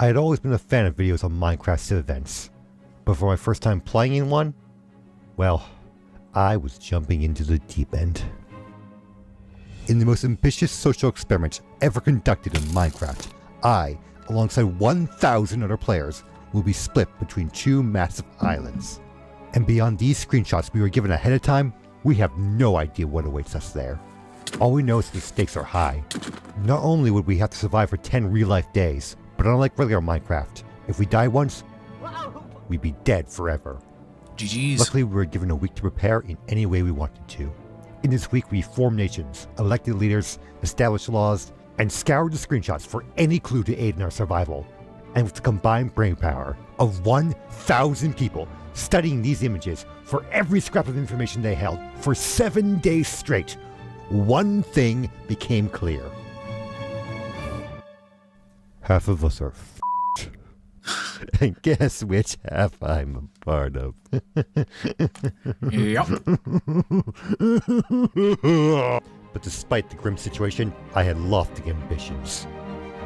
I had always been a fan of videos on Minecraft civ events, but for my first time playing in one, well, I was jumping into the deep end. In the most ambitious social experiment ever conducted in Minecraft, I, alongside 1,000 other players, will be split between two massive islands. And beyond these screenshots we were given ahead of time, we have no idea what awaits us there. All we know is the stakes are high. Not only would we have to survive for 10 real-life days, but unlike regular Minecraft, if we die once, we'd be dead forever. GG's. Luckily, we were given a week to prepare in any way we wanted to. In this week, we formed nations, elected leaders, established laws, and scoured the screenshots for any clue to aid in our survival. And with the combined brainpower of 1,000 people studying these images for every scrap of information they held for 7 days straight, one thing became clear. Half of us are f***ed. And guess which half I'm a part of. Yep. But despite the grim situation, I had lofty ambitions.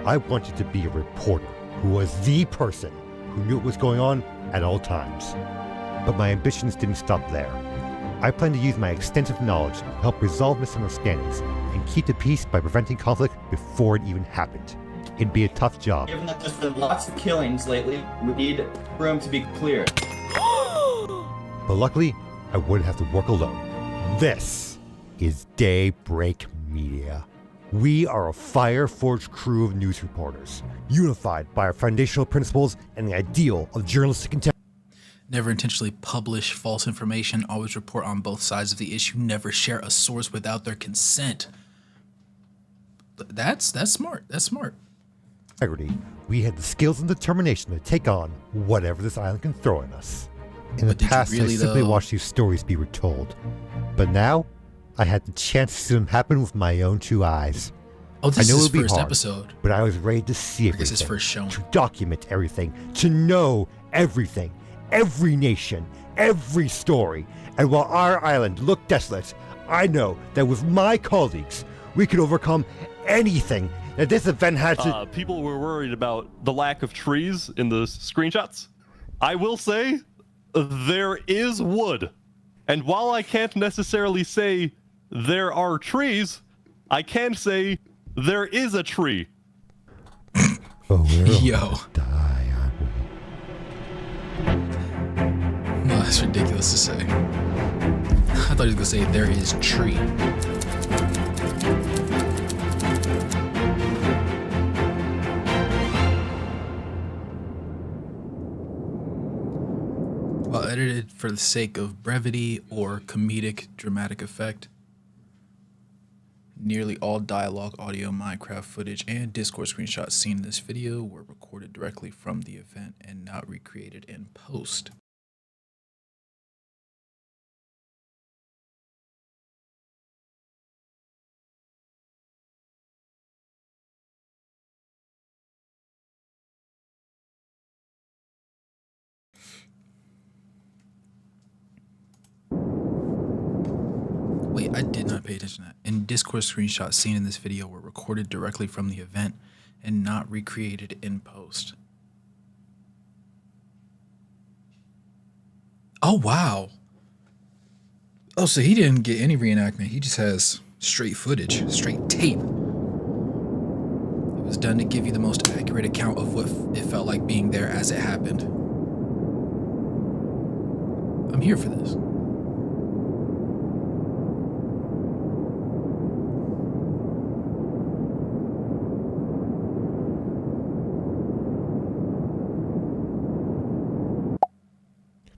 I wanted to be a reporter who was the person who knew what was going on at all times. But my ambitions didn't stop there. I plan to use my extensive knowledge to help resolve misunderstandings and keep the peace by preventing conflict before it even happened. It'd be a tough job. Given that there's been lots of killings lately, we need room to be clear. But luckily, I wouldn't have to work alone. This is Daybreak Media. We are a fire-forged crew of news reporters, unified by our foundational principles and the ideal of journalistic integrity. Never intentionally publish false information. Always report on both sides of the issue. Never share a source without their consent. That's smart. That's smart. We had the skills and determination to take on whatever this island can throw at us. In But the did you past, really, I simply though? watched these stories be retold. But now, I had the chance to see them happen with my own two eyes. Oh, this I know is it'll be his first hard, episode. but I was ready to see I guess his everything, first showing. to document everything, to know everything, every nation, every story. And while our island looked desolate, I know that with my colleagues, we could overcome anything that this event had to... People were worried about the lack of trees in the screenshots. I will say, there is wood. And while I can't necessarily say there are trees, I can say there is a tree. Oh, we're all Yo. gonna die, aren't we? No, that's ridiculous to say. I thought he was gonna say there is tree. While edited for the sake of brevity or comedic dramatic effect, nearly all dialogue, audio, Minecraft footage, and Discord screenshots seen in this video were recorded directly from the event and not recreated in post. Wait, I did not pay attention to that. And Discord screenshots seen in this video were recorded directly from the event and not recreated in post. Oh, wow. Oh, so he didn't get any reenactment. He just has straight footage, straight tape. It was done to give you the most accurate account of what it felt like being there as it happened. I'm here for this.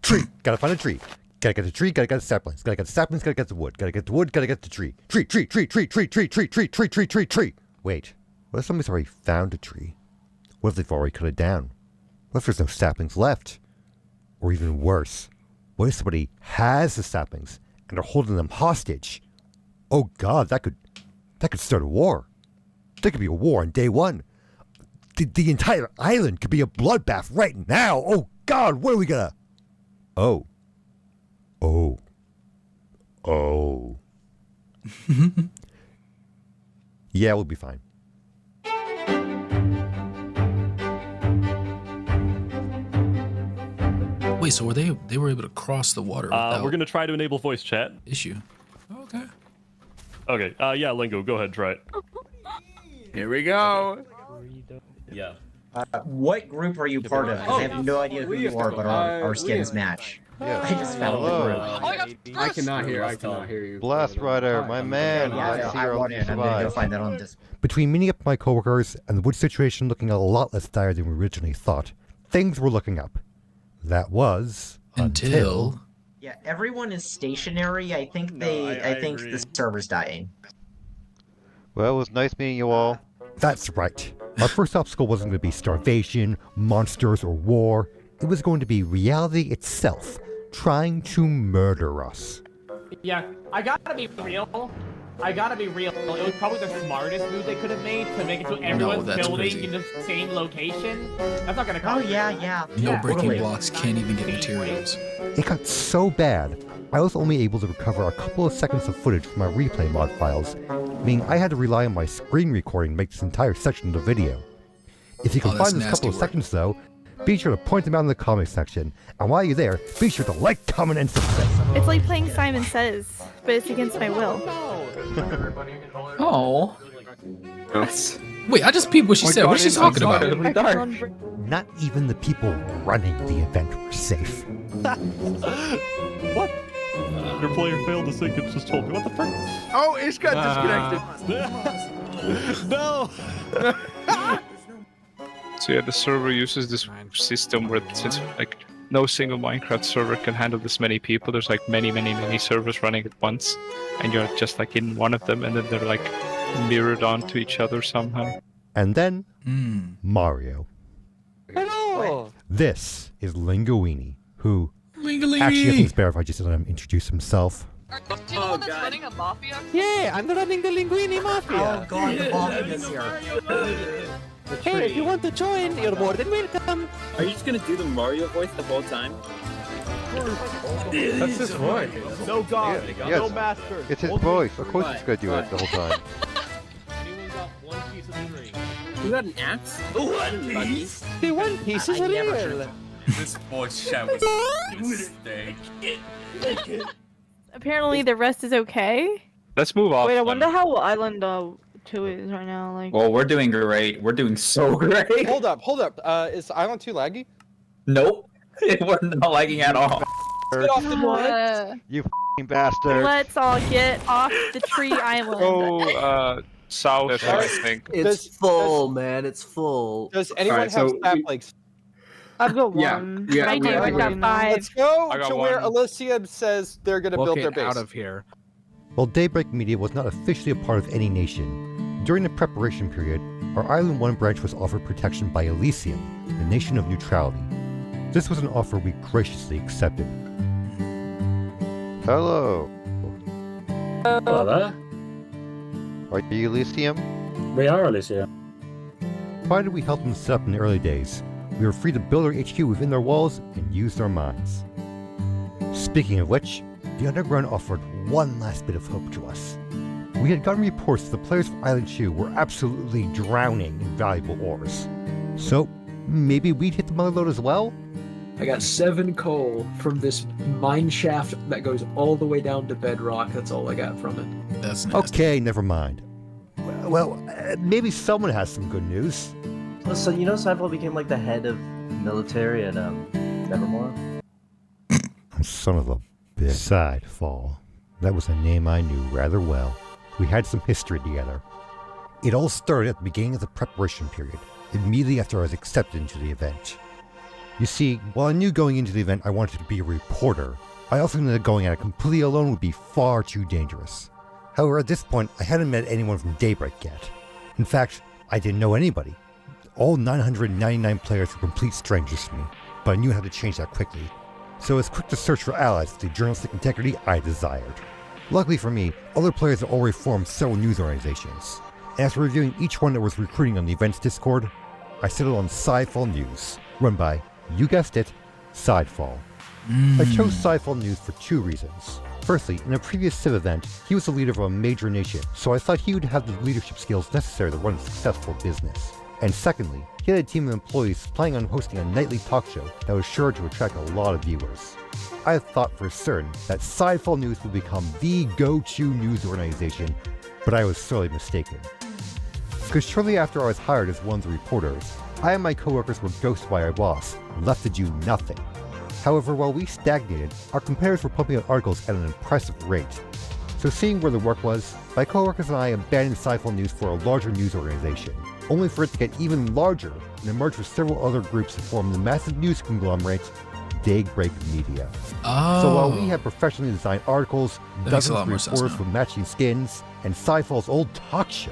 Tree! Gotta find a tree. Gotta get the tree, gotta get the saplings. Gotta get the saplings, gotta get the wood. Gotta get the wood, gotta get the tree. Tree, tree, tree, tree, tree, tree, tree, tree, tree, tree, tree, tree. Wait, what if somebody's already found a tree? What if they've already cut it down? What if there's no saplings left? Or even worse, what if somebody has the saplings and they're holding them hostage? Oh god, that could start a war. There could be a war on day one. The entire island could be a bloodbath right now. Oh god, what are we gonna... Oh. Yeah, we'll be fine. Wait, so they were able to cross the water without We're gonna try to enable voice chat. issue? Okay. Okay. Yeah, Lingo, go ahead, try it. Here we go. Yeah. What group are you part of? 'Cause I have no idea who you are, but our skins match. Yeah. I just found the group. I cannot hear you. Blast Rider, my man. Yeah, I want in. I'm gonna go find that on this. Between meeting up with my coworkers and the wood situation looking a lot less dire than we originally thought, things were looking up. That was Until Yeah, everyone is stationary. I think the server's dying. Well, it was nice meeting you all. That's right. Our first obstacle wasn't going to be starvation, monsters, or war. It was going to be reality itself, trying to murder us. Yeah, I gotta be real. It was probably the smartest move they could have made to make it so everyone's that's building crazy. in the same location. That's not gonna Oh cost yeah. no breaking totally. blocks can't even get materials. It got so bad, I was only able to recover a couple of seconds of footage from my replay mod files, meaning I had to rely on my screen recording to make this entire section of the video. If you can that's find those nasty couple of work. seconds though, be sure to point them out in the comments section. And while you're there, be sure to like, comment, and subscribe. It's like playing Simon Says, but it's against my will. Oh. Wait, I just peeped what she said. What's she talking about? Not even the people running the event were safe. What? Your player failed to sync and just told me. What the frick? Oh, it's got disconnected. No! So yeah, the server uses this system where since like no single Minecraft server can handle this many people, there's like many servers running at once, and you're just like in one of them, and then they're like mirrored onto each other somehow. And then, Hmm. Mario. Hello. This is Linguini, who Lingalini. actually I think it's better if I just let him introduce himself. Do you know one that's running a mafia? Yeah, I'm running the Linguini Oh Mafia. god, the volume is here. Hey, if you want to join, you're more than welcome. Are you just gonna do the Mario voice the whole time? That's his voice. No god, Yes. no master. It's his voice. Of course he's gonna do it the whole time. Anyone got one piece of string? You got an axe? Oh, I didn't buggy. The one piece is I never real. should've- This voice chat was a mistake. Apparently the rest is okay. Let's move off. Wait, I then. wonder how Island 2 is right now. Like, Well, we're doing great. We're doing so great. Hold up. Is Island 2 laggy? Nope. We're not lagging at all. Get off the what? You f***ing bastard. Let's all get off the tree island. Go south, I think. It's full, man. It's full. Does anyone Alright, have so stat we- plays? I've got Yeah, one. yeah, I do, I got 5. Let's go I got to where one. Elysium says they're gonna build their base. here. While Daybreak Media was not officially a part of any nation, during the preparation period, our Island 1 branch was offered protection by Elysium, the nation of neutrality. This was an offer we graciously accepted. Hello. Hello there. Are you Elysium? We are Alicia. Provided we helped them set up in the early days, we were free to build our HQ within their walls and use their minds. Speaking of which, the Underground offered one last bit of hope to us. We had gotten reports that the players of Island 2 were absolutely drowning in valuable ores. So, maybe we'd hit the mother load as well? I got 7 coal from this mine shaft that goes all the way down to bedrock. That's all I got from it. That's nasty. Okay, never mind. Well, maybe someone has some good news. So you know Sidefall became like the head of military at Nevermore? Son of a bitch. Sidefall. That was a name I knew rather well. We had some history together. It all started at the beginning of the preparation period, immediately after I was accepted into the event. You see, while I knew going into the event I wanted to be a reporter, I also knew that going at it completely alone would be far too dangerous. However, at this point, I hadn't met anyone from Daybreak yet. In fact, I didn't know anybody. All 999 players were complete strangers to me, but I knew how to change that quickly. So I was quick to search for allies with the journalistic integrity I desired. Luckily for me, other players had already formed several news organizations. And after reviewing each one that was recruiting on the event's Discord, I settled on Sidefall News, run by, you guessed it, Sidefall. I chose Sidefall News for 2 reasons. Firstly, in a previous Civ event, he was the leader of a major nation, so I thought he would have the leadership skills necessary to run a successful business. And secondly, he had a team of employees planning on hosting a nightly talk show that was sure to attract a lot of viewers. I thought for certain that Sidefall News would become the go-to news organization, but I was sorely mistaken. Because shortly after I was hired as one of the reporters, I and my coworkers were ghosted by our boss and left to do nothing. However, while we stagnated, our competitors were pumping out articles at an impressive rate. So seeing where the work was, my coworkers and I abandoned Sidefall News for a larger news organization, only for it to get even larger and emerge with several other groups to form the massive news conglomerate, Daybreak Media. Oh. So while we had professionally designed articles, That makes a dozens lot of more sense reporters now. with matching skins, and Sidefall's old talk show,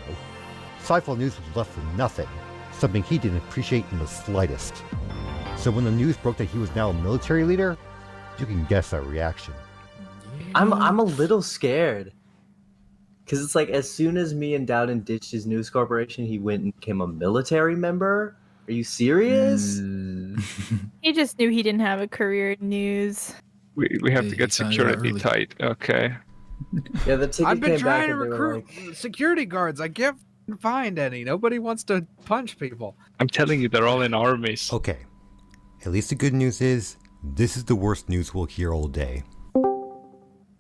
Sidefall News was left with nothing, something he didn't appreciate in the slightest. So when the news broke that he was now a military leader, you can guess our reaction. I'm a little scared. Because it's like, as soon as me and Dowden ditched his news corporation, he went and became a military member? Are you serious? He just knew he didn't have a career in news. We have to get security tight. Okay. Yeah, the ticket I've been came back trying to and they were recruit security guards. I can't find any. Nobody wants to punch people. I'm telling you, they're all in armies. Okay. At least the good news is, this is the worst news we'll hear all day.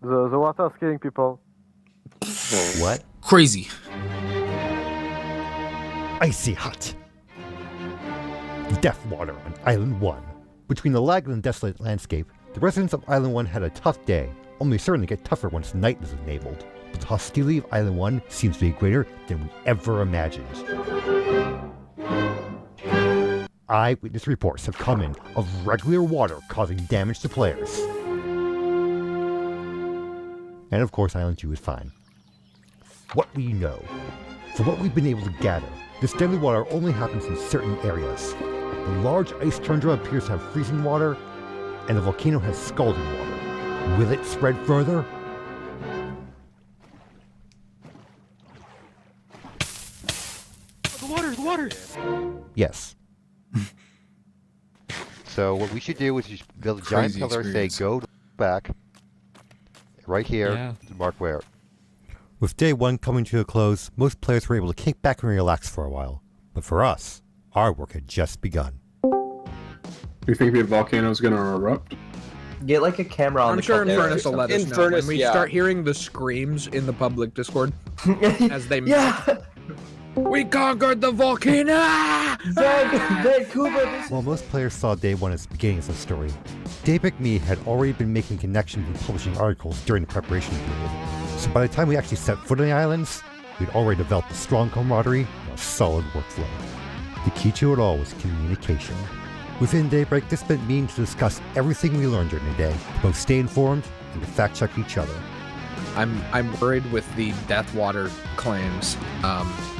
The water is killing people. What? Crazy. Icy hot. Death water on Island 1. Between the lag and the desolate landscape, the residents of Island 1 had a tough day, only certain to get tougher once night is enabled. But the hostility of Island 1 seems to be greater than we ever imagined. Eyewitness reports have come in of regular water causing damage to players. And of course, Island 2 is fine. What we know. From what we've been able to gather, this deadly water only happens in certain areas. The large ice tundra appears to have freezing water, and the volcano has scalding water. Will it spread further? The water! Yes. So what we should do is just build a giant Crazy pillar, say experience. go back, right here, Yeah. to mark where. With day 1 coming to a close, most players were able to kick back and relax for a while. But for us, our work had just begun. You think the volcano's gonna erupt? Get like a camera on I'm the sure couple Infernus there. will let us know. Infernus, When we yeah. start hearing the screams in the public Discord as they Yeah! we conquered the volcano! Vancouver! While most players saw day 1 as the beginning of the story, Daybreak Me had already been making connections and publishing articles during the preparation period. So by the time we actually set foot on the islands, we'd already developed a strong camaraderie and a solid workflow. The key to it all was communication. Within Daybreak, this meant meeting to discuss everything we learned during the day, to both stay informed and to fact-check each other. I'm worried with the death water claims.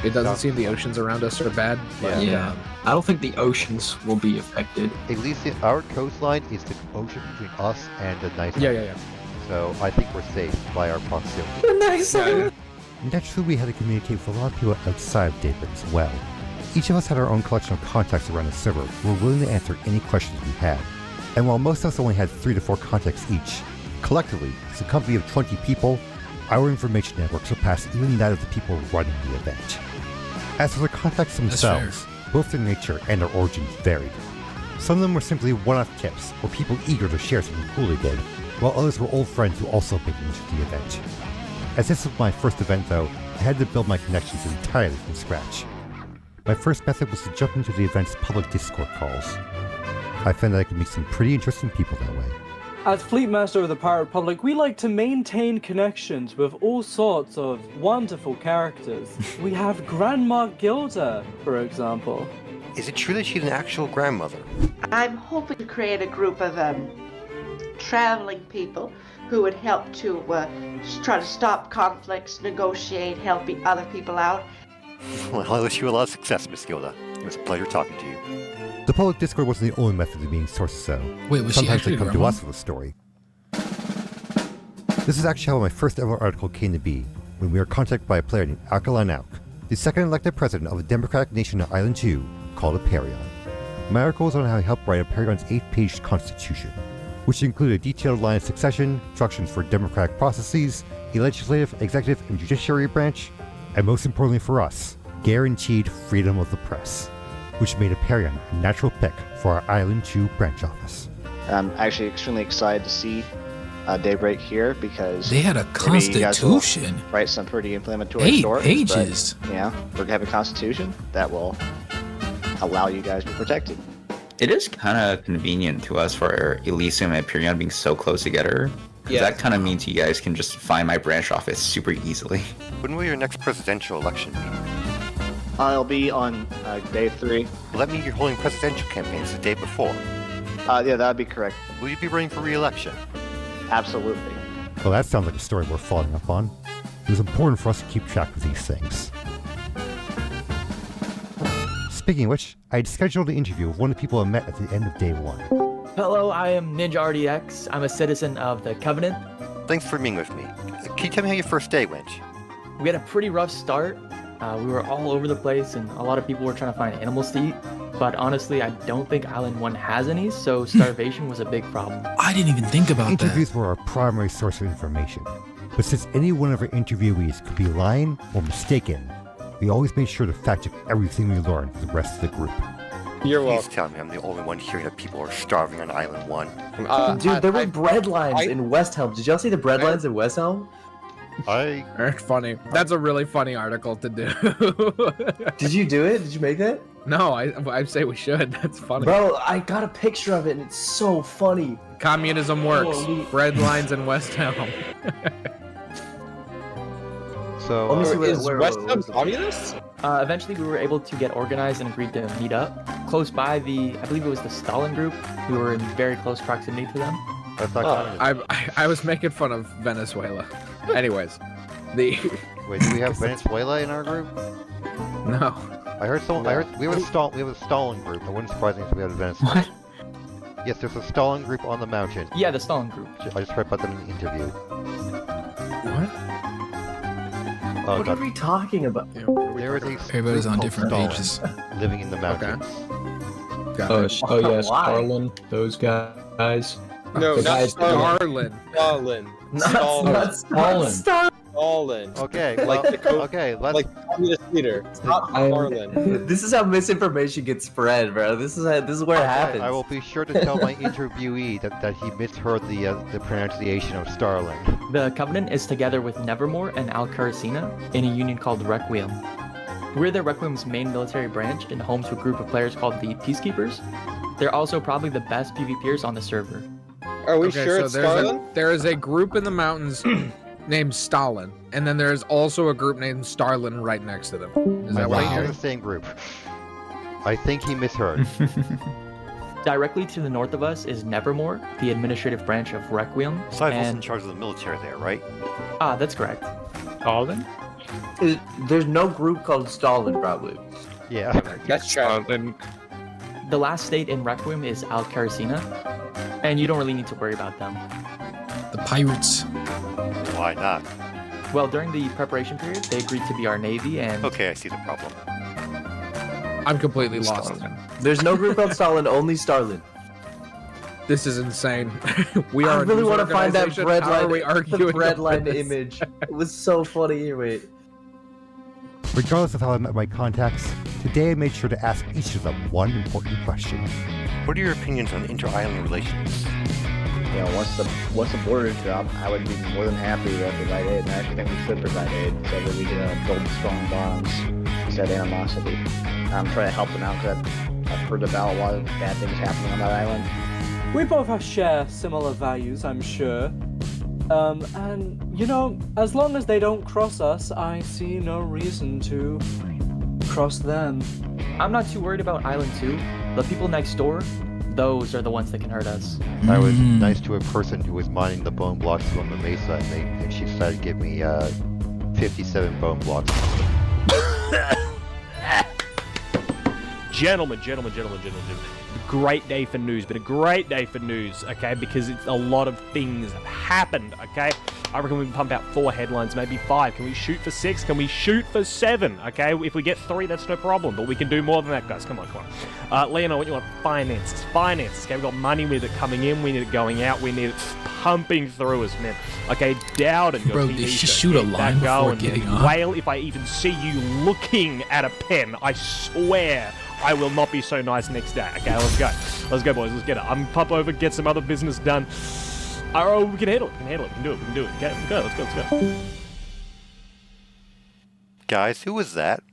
It doesn't seem the oceans around us are bad. But, Yeah. I don't think the oceans will be affected. At least our coastline is the ocean between us and the nice Yeah, island. yeah, yeah. So I think we're safe by our proximity. Naturally, we had to communicate with a lot of people outside of Daybreak as well. Each of us had our own collection of contacts around the server who were willing to answer any questions we had. And while most of us only had 3 to 4 contacts each, collectively, as a company of 20 people, our information network surpassed even that of the people running the event. As for the contacts themselves, both their nature and their origins varied. Some of them were simply one-off tips, or people eager to share something cool they did, while others were old friends who also made it into the event. As this was my first event though, I had to build my connections entirely from scratch. My first method was to jump into the event's public Discord calls. I found that I could meet some pretty interesting people that way. As Fleet Master of the Pirate Republic, we like to maintain connections with all sorts of wonderful characters. We have Grandma Gilda, for example. Is it true that she's an actual grandmother? I'm hoping to create a group of traveling people who would help to try to stop conflicts, negotiate, helping other people out. Well, I wish you a lot of success, Miss Gilda. It was a pleasure talking to you. The public Discord wasn't the only method of meeting sources though. Wait, was she Sometimes actually they come to grandma? us with a story. This is actually how my first ever article came to be, when we were contacted by a player named Alkaline Auk, the second elected president of a democratic nation on Island 2 called Aperion. My article was on how he helped write Aparion's 8-page constitution, which included a detailed line of succession, instructions for democratic processes, the legislative, executive, and judiciary branch, and most importantly for us, guaranteed freedom of the press. which made Aperion a natural pick for our Island 2 branch office. I'm actually extremely excited to see Daybreak here because they had a constitution. Write some pretty inflammatory 8 stories. pages. But, yeah, we're gonna have a constitution that will allow you guys to be protected. It is kind of convenient to us for Elysium and Aperion being so close together. Yeah. That kind of means you guys can just find my branch office super easily. When will your next presidential election be? I'll be on day 3. Will that mean you're holding presidential campaigns the day before? Yeah, that'd be correct. Will you be running for re-election? Absolutely. Well, that sounds like a story worth following up on. It was important for us to keep track of these things. Speaking of which, I had scheduled an interview with one of the people I met at the end of day 1. Hello, I am Ninja RDX. I'm a citizen of the Covenant. Thanks for meeting with me. Can you tell me how your first day went? We had a pretty rough start. We were all over the place and a lot of people were trying to find animals to eat. But honestly, I don't think Island 1 has any, so starvation was a big problem. I didn't even think about Interviews were our primary source of information. But since any one of our interviewees could be lying or mistaken, we always made sure to fact check everything we learned for the rest of the group. You're welcome. Please tell me I'm the only one hearing that people are starving on Island 1. Dude, there were bread lines in West Helm. Did y'all see the bread lines in West Helm? That's funny. That's a really funny article to do. Did you do it? Did you make that? No, I say we should. That's funny. Bro, I got a picture of it and it's so funny. Communism works. Bread lines in West Helm. So, Let me see is West Helm communist? Eventually, we were able to get organized and agreed to meet up close by I believe it was the Stalin group. We were in very close proximity to them. I was making fun of Venezuela. Anyways, Wait, do we have Venezuela in our group? No. I heard we have a Stalin group. It wouldn't surprise me if we had a Venezuela. What? Yes, there's a Stalin group on the mountain. Yeah, the Stalin group. I just heard about them in the interview. What? Oh, What are we talking about? There is a Everybody's on different Stalin pages. living in the mountains. Oh yeah, Starlin, those guys. No, The not guys- Stalin. Stalin. Not Stalin. Stalin. Okay, Like well, the co- okay, let's. Like the communist leader. Not Stalin. This is how misinformation gets spread, bro. This is where it happens. I will be sure to tell my interviewee that he misheard the pronunciation of Starlin. The Covenant is together with Nevermore and Al-Karasina in a union called Requiem. We're the Requiem's main military branch and home to a group of players called the Peacekeepers. They're also probably the best PvPers on the server. Are we Okay, sure so it's Stalin? there is a group in the mountains named Stalin, and then there is also a group named Starlin right next to them. Is that what Wow. you're The same group. I think he misheard. Directly to the north of us is Nevermore, the administrative branch of Requiem. Cypher's in charge of the military there, right? That's correct. Stalin? There's no group called Stalin, probably. Yeah. That's true. The last state in Requiem is Al-Karasina, and you don't really need to worry about them. The pirates. Why not? Well, during the preparation period, they agreed to be our navy, and Okay, I see the problem. I'm completely lost. There's no group called Stalin, only Starlin. This is insane. We I are. really want to find that bread How are line. we arguing The bread over line this? image. It was so funny. Here, wait. Regardless of how I met my contacts, today I made sure to ask each of them one important question. What are your opinions on inter-island relations? You know, once the borders drop, I would be more than happy to provide aid, and I actually think we should provide aid so that we can build strong bonds instead of animosity. I'm trying to help them out because I've heard about a lot of bad things happening on that island. We both share similar values, I'm sure. And, you know, as long as they don't cross us, I see no reason to cross them. I'm not too worried about Island 2. The people next door, those are the ones that can hurt us. I was nice to a person who was mining the bone blocks from the mesa, and she decided to give me 57 bone blocks. Gentlemen. Great day for news, but a great day for news, okay? Because a lot of things have happened, okay? I reckon we can pump out 4 headlines, maybe 5. Can we shoot for 6? Can we shoot for 7? Okay, if we get 3, that's no problem, but we can do more than that, guys. Come on. Leon, what you want? Finances. Okay, we've got money with it coming in, we need it going out, we need it pumping through us, man. Okay, Dowden, your Bro, TV they should show, shoot a get that line before going, getting man. on. Whale, if I even see you looking at a pen, I swear I will not be so nice next day. Okay, let's go. Let's go, boys. Let's get it. I'm gonna pop over, get some other business done. Oh, we can handle it. We can handle it. We can do it. We can do it. Okay, let's go. Let's go. Let's go. Guys, who was that?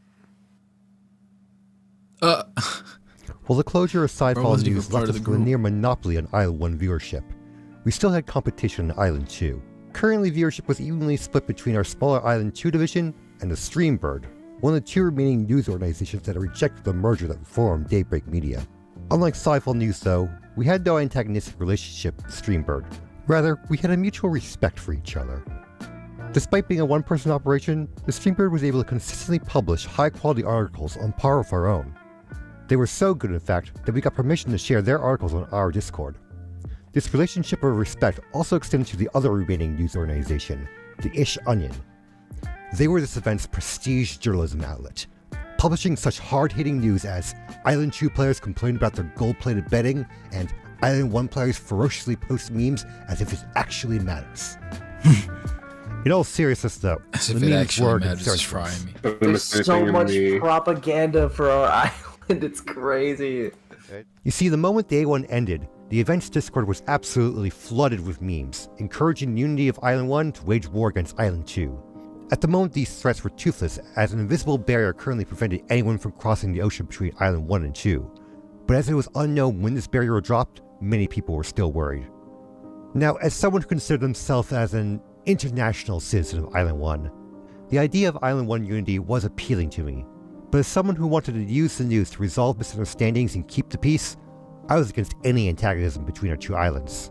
Well, the closure of Sci-Fi wasn't even News part left of us the with a group. near monopoly on Island 1 viewership. We still had competition on Island 2. Currently, viewership was evenly split between our smaller Island 2 division and the Streambird, one of the two remaining news organizations that rejected the merger that formed Daybreak Media. Unlike Sci-Fi News, though, we had no antagonistic relationship with Streambird. Rather, we had a mutual respect for each other. Despite being a one-person operation, the Streambird was able to consistently publish high-quality articles on par with our own. They were so good, in fact, that we got permission to share their articles on our Discord. This relationship of respect also extended to the other remaining news organization, the Ish Onion. They were this event's prestige journalism outlet, publishing such hard-hitting news as Island 2 players complained about their gold-plated betting, and Island 1 players ferociously post memes as if it actually matters. In all seriousness, though, As the if it memes actually were matters, concerned it's for us. frying me. There's so much propaganda for our island. It's crazy. You see, the moment Day 1 ended, the event's Discord was absolutely flooded with memes, encouraging unity of Island 1 to wage war against Island 2. At the moment, these threats were toothless, as an invisible barrier currently prevented anyone from crossing the ocean between Island 1 and 2. But as it was unknown when this barrier dropped, many people were still worried. Now, as someone who considered himself as an international citizen of Island 1, the idea of Island 1 unity was appealing to me. But as someone who wanted to use the news to resolve misunderstandings and keep the peace, I was against any antagonism between our two islands.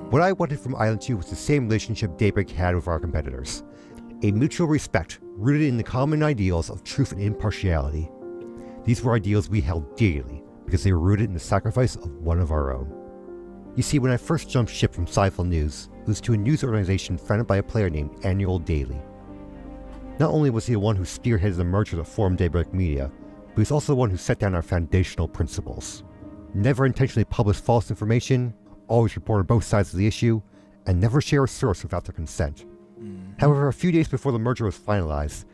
What I wanted from Island 2 was the same relationship Daybreak had with our competitors. A mutual respect rooted in the common ideals of truth and impartiality. These were ideals we held dearly because they were rooted in the sacrifice of one of our own. You see, when I first jumped ship from Sci-Fi News, it was to a news organization founded by a player named Annual Daily. Not only was he the one who spearheaded the merger that formed Daybreak Media, but he was also the one who set down our foundational principles. Never intentionally publish false information, always report on both sides of the issue, and never share a source without their consent. However, a few days before the merger was finalized,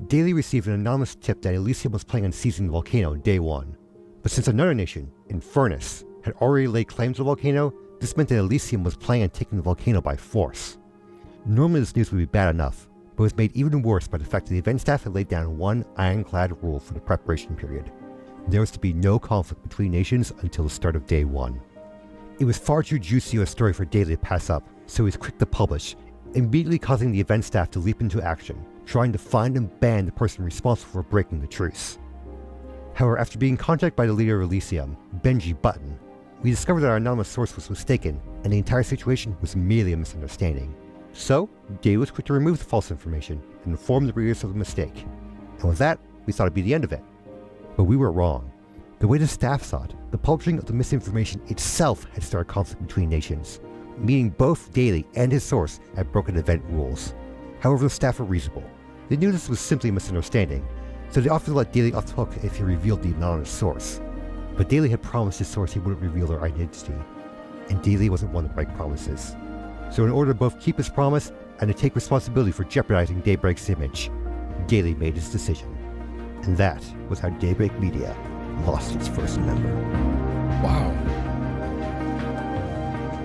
Daily received an anonymous tip that Elysium was planning on seizing the volcano Day 1. But since another nation, Infernus, had already laid claim to the volcano, this meant that Elysium was planning on taking the volcano by force. Normally this news would be bad enough, but was made even worse by the fact that the event staff had laid down one ironclad rule for the preparation period. There was to be no conflict between nations until the start of Day 1. It was far too juicy of a story for Daily to pass up, so he was quick to publish, immediately causing the event staff to leap into action, trying to find and ban the person responsible for breaking the truce. However, after being contacted by the leader of Elysium, Benji Button, we discovered that our anonymous source was mistaken, and the entire situation was merely a misunderstanding. So, Daily was quick to remove the false information and inform the readers of the mistake. And with that, we thought it'd be the end of it. But we were wrong. The way the staff saw it, the publishing of the misinformation itself had started conflict between nations, meaning both Daily and his source had broken event rules. However, the staff were reasonable. They knew this was simply a misunderstanding, so they offered to let Daily off the hook if he revealed the anonymous source. But Daily had promised his source he wouldn't reveal their identity, and Daily wasn't one to break promises. So in order to both keep his promise and to take responsibility for jeopardizing Daybreak's image, Daily made his decision. And that was how Daybreak Media lost its first member. Wow.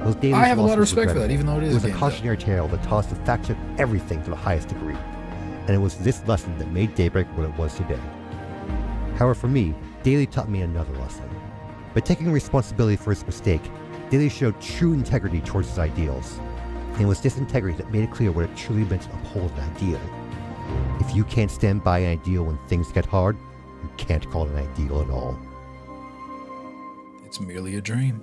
Those Daily's I have a lot of loss was respect for that, regrettable. even though it is It was a a game, cautionary tale that taught us the fact check everything to the highest degree. And it was this lesson that made Daybreak what it was today. However, for me, Daily taught me another lesson. By taking responsibility for his mistake, Daily showed true integrity towards his ideals. And it was this integrity that made it clear what it truly meant to uphold an ideal. If you can't stand by an ideal when things get hard, you can't call it an ideal at all. It's merely a dream.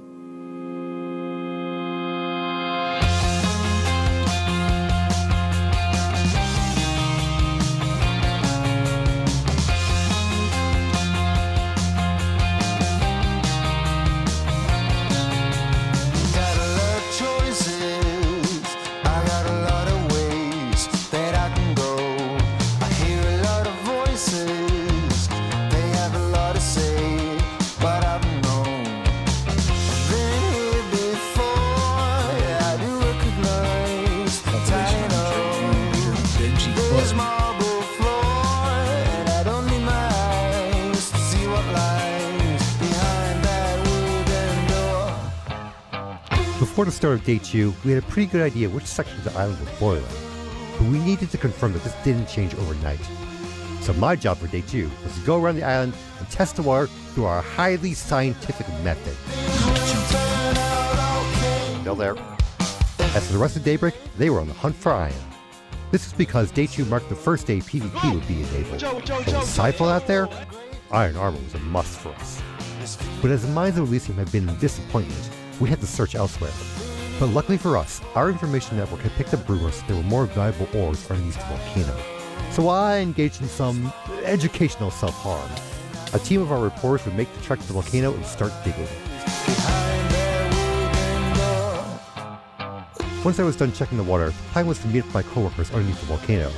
But I've known Before the start of day 2, we had a pretty good idea which section of the island was boiling, but we needed to confirm that this didn't change overnight. So my job for day 2 was to go around the island and test the water through our highly scientific method. Still there. As for the rest of Daybreak, they were on the hunt for iron. This is because day 2 marked the first day PvP would be enabled. But with Sci-Fi out there, iron armor was a must for us. But as the mines of Elysium had been a disappointment, we had to search elsewhere. But luckily for us, our information network had picked up rumors that there were more valuable ores underneath the volcano. So I engaged in some educational self-harm. A team of our reporters would make the trek to the volcano and start digging. Once I was done checking the water, the plan was to meet up with my coworkers underneath the volcano.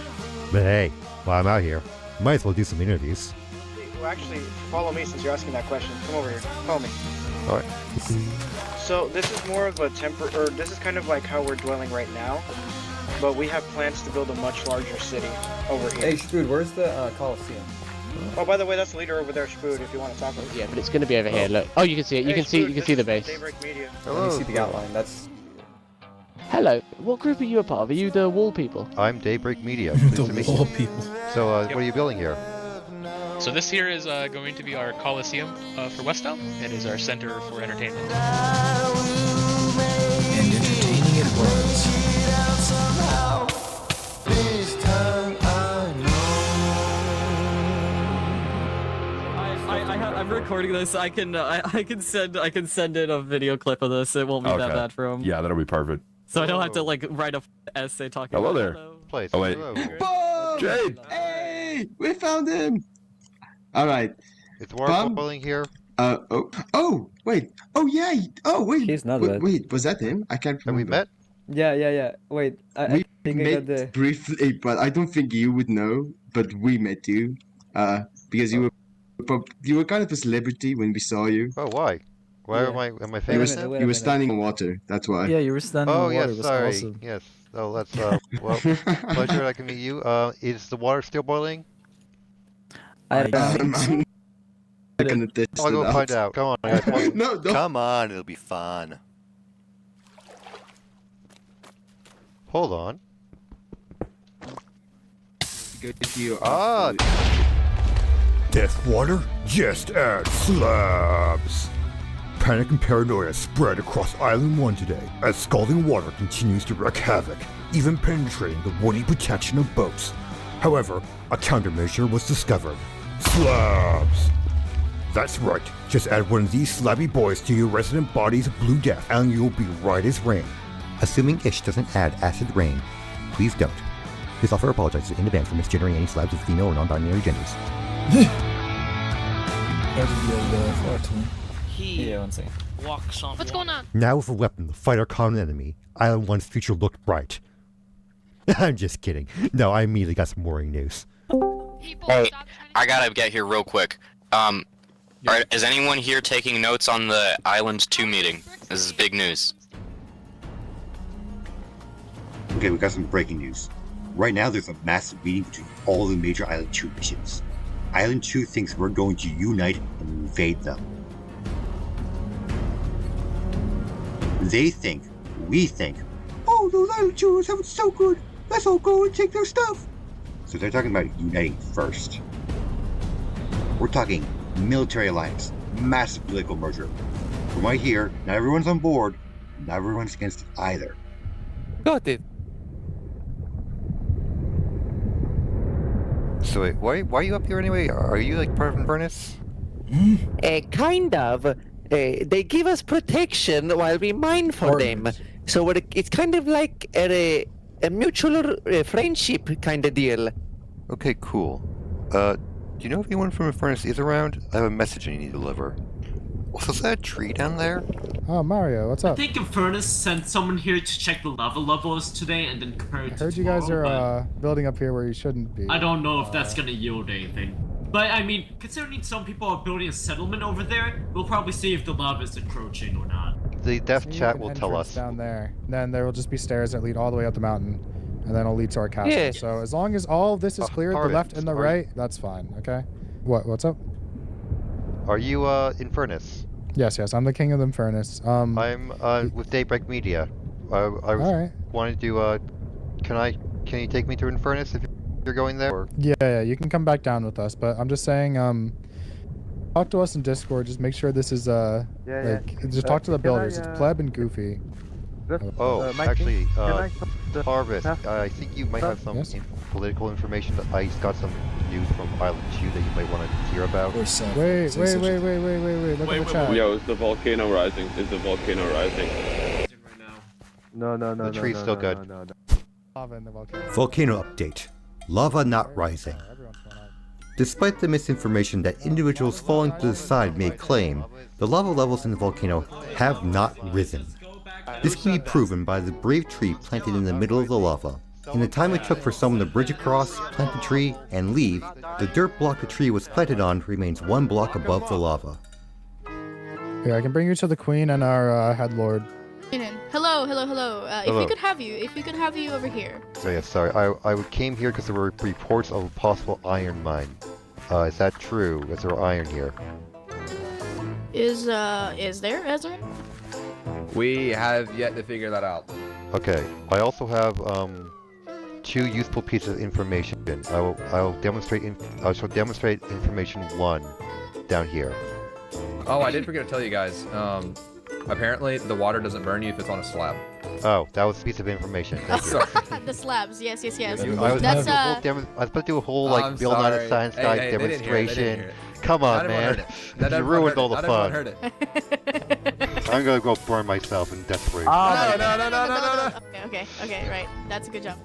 But hey, while I'm out here, might as well do some interviews. Well, actually, follow me since you're asking that question. Come over here. Follow me. Alright. So this is more of a this is kind of like how we're dwelling right now, but we have plans to build a much larger city over here. Hey, Spood, where's the Coliseum? Oh, by the way, that's the leader over there, Spood, if you want to talk with him. Yeah, but it's gonna be over here. Look. Oh, you can see it. You can see the base. Daybreak Media. Let me see the outline. That's. Hello. What group are you a part of? Are you the wall people? I'm Daybreak Media. Pleased to meet you. people. So, what are you building here? So this here is going to be our Coliseum for Westel. It is our center for entertainment. And entertaining it was. I'm recording this. I can send in a video clip of this. It won't be that bad for him. Yeah, that'll be perfect. So I don't have to like write a essay talking. Hello about there. it, Place. Oh wait. Boom! Jade. Hey, we found him. All right. Is the water boiling here? Wait. Oh yeah. Oh wait. He's not dead. Wait, was that him? I can't remember. Have we met? Yeah. Wait, I think I got the. Briefly, but I don't think you would know. But we met you, because you were kind of a celebrity when we saw you. Oh, why? Why am I famous? You were standing in water. That's why. Yeah, you were standing in water. Yes, It was sorry. awesome. Yes. Oh, that's well. Pleasure. I can meet you. Is the water still boiling? I'm gonna test I'll go find out. Come on, guys. No. Come on, it'll be fun. Hold on. Good to you. Death water? Just add slabs! Panic and paranoia spread across Island 1 today as scalding water continues to wreak havoc, even penetrating the woody protection of boats. However, a countermeasure was discovered. Slabs! That's right, just add one of these slabby boys to your resident bodies of Blue Death and you'll be right as rain. Assuming Ish doesn't add acid rain, please don't. This offer apologizes in advance for misgendering any slabs of female or non-binary genders. Walks on. What's going on? Now with a weapon to fight our common enemy, Island 1's future looked bright. I'm just kidding. No, I immediately got some worrying news. Hey, I gotta get here real quick. Is anyone here taking notes on the Island 2 meeting? This is big news. Okay, we got some breaking news. Right now, there's a massive meeting between all the major Island 2 missions. Island 2 thinks we're going to unite and invade them. They think, we think, oh, those Island 2ers have it so good, let's all go and take their stuff. So they're talking about uniting first. We're talking military alliance, massive political merger. From what I hear, not everyone's on board, not everyone's against it either. Got it. So wait, why are you up here anyway? Are you like part of Inverness? Kind of. They give us protection while we mine for them. So it's kind of like a mutual friendship kind of deal. Okay, cool. Do you know if anyone from Inverness is around? I have a message I need to deliver. Also, is that a tree down there? Oh, Mario, what's I up? think Infernus sent someone here to check the lava levels today and then compare it I to heard you guys tomorrow, are building up here where you shouldn't be. I don't know if that's gonna yield anything. But I mean, considering some people are building a settlement over there, we'll probably see if the lava is encroaching or not. The death So you chat have will an tell entrance us. down there. Then there will just be stairs that lead all the way up the mountain, and then it'll lead to our castle. Yeah. So as long as all of this is clear, the Arden, left and the right, that's fine. Okay. What's up? Are you Inverness? Yes, I'm the king of the Infernus. I'm with Daybreak Media. I wanted to. Can you take me to Infernus if you're going there? Or? Yeah, you can come back down with us, but I'm just saying, talk to us in Discord. Just make sure this is just talk to the builders. It's Pleb and Goofy. Actually, Harvest. I think you might have some political information. I got some news from Island 2 that you might want to hear about. Wait. Look at the chat. Yo, is the volcano rising? Is the volcano rising? No. The tree's still good. Lava in the volcano. Volcano update. Lava not rising. Despite the misinformation that individuals falling to the side may claim, the lava levels in the volcano have not risen. This can be proven by the brave tree planted in the middle of the lava. In the time it took for someone to bridge across, plant the tree, and leave, the dirt block the tree was planted on remains 1 block above the lava. Yeah, I can bring you to the queen and our head lord. Hello. If we could have you over here. So yeah, sorry. I came here because there were reports of a possible iron mine. Is that true? Is there iron here? Is there, Ezra? We have yet to figure that out. Okay. I also have 2 useful pieces of information. I shall demonstrate information 1 down here. Oh, I did forget to tell you guys. Apparently, the water doesn't burn you if it's on a slab. Oh, that was a piece of information. Thank you. The slabs, yes. I was supposed to do a whole like Bill Nye Science Guy demonstration. Come on, man! You ruined all the fun. I'm gonna go burn myself in desperation. No. Okay, right. That's a good job.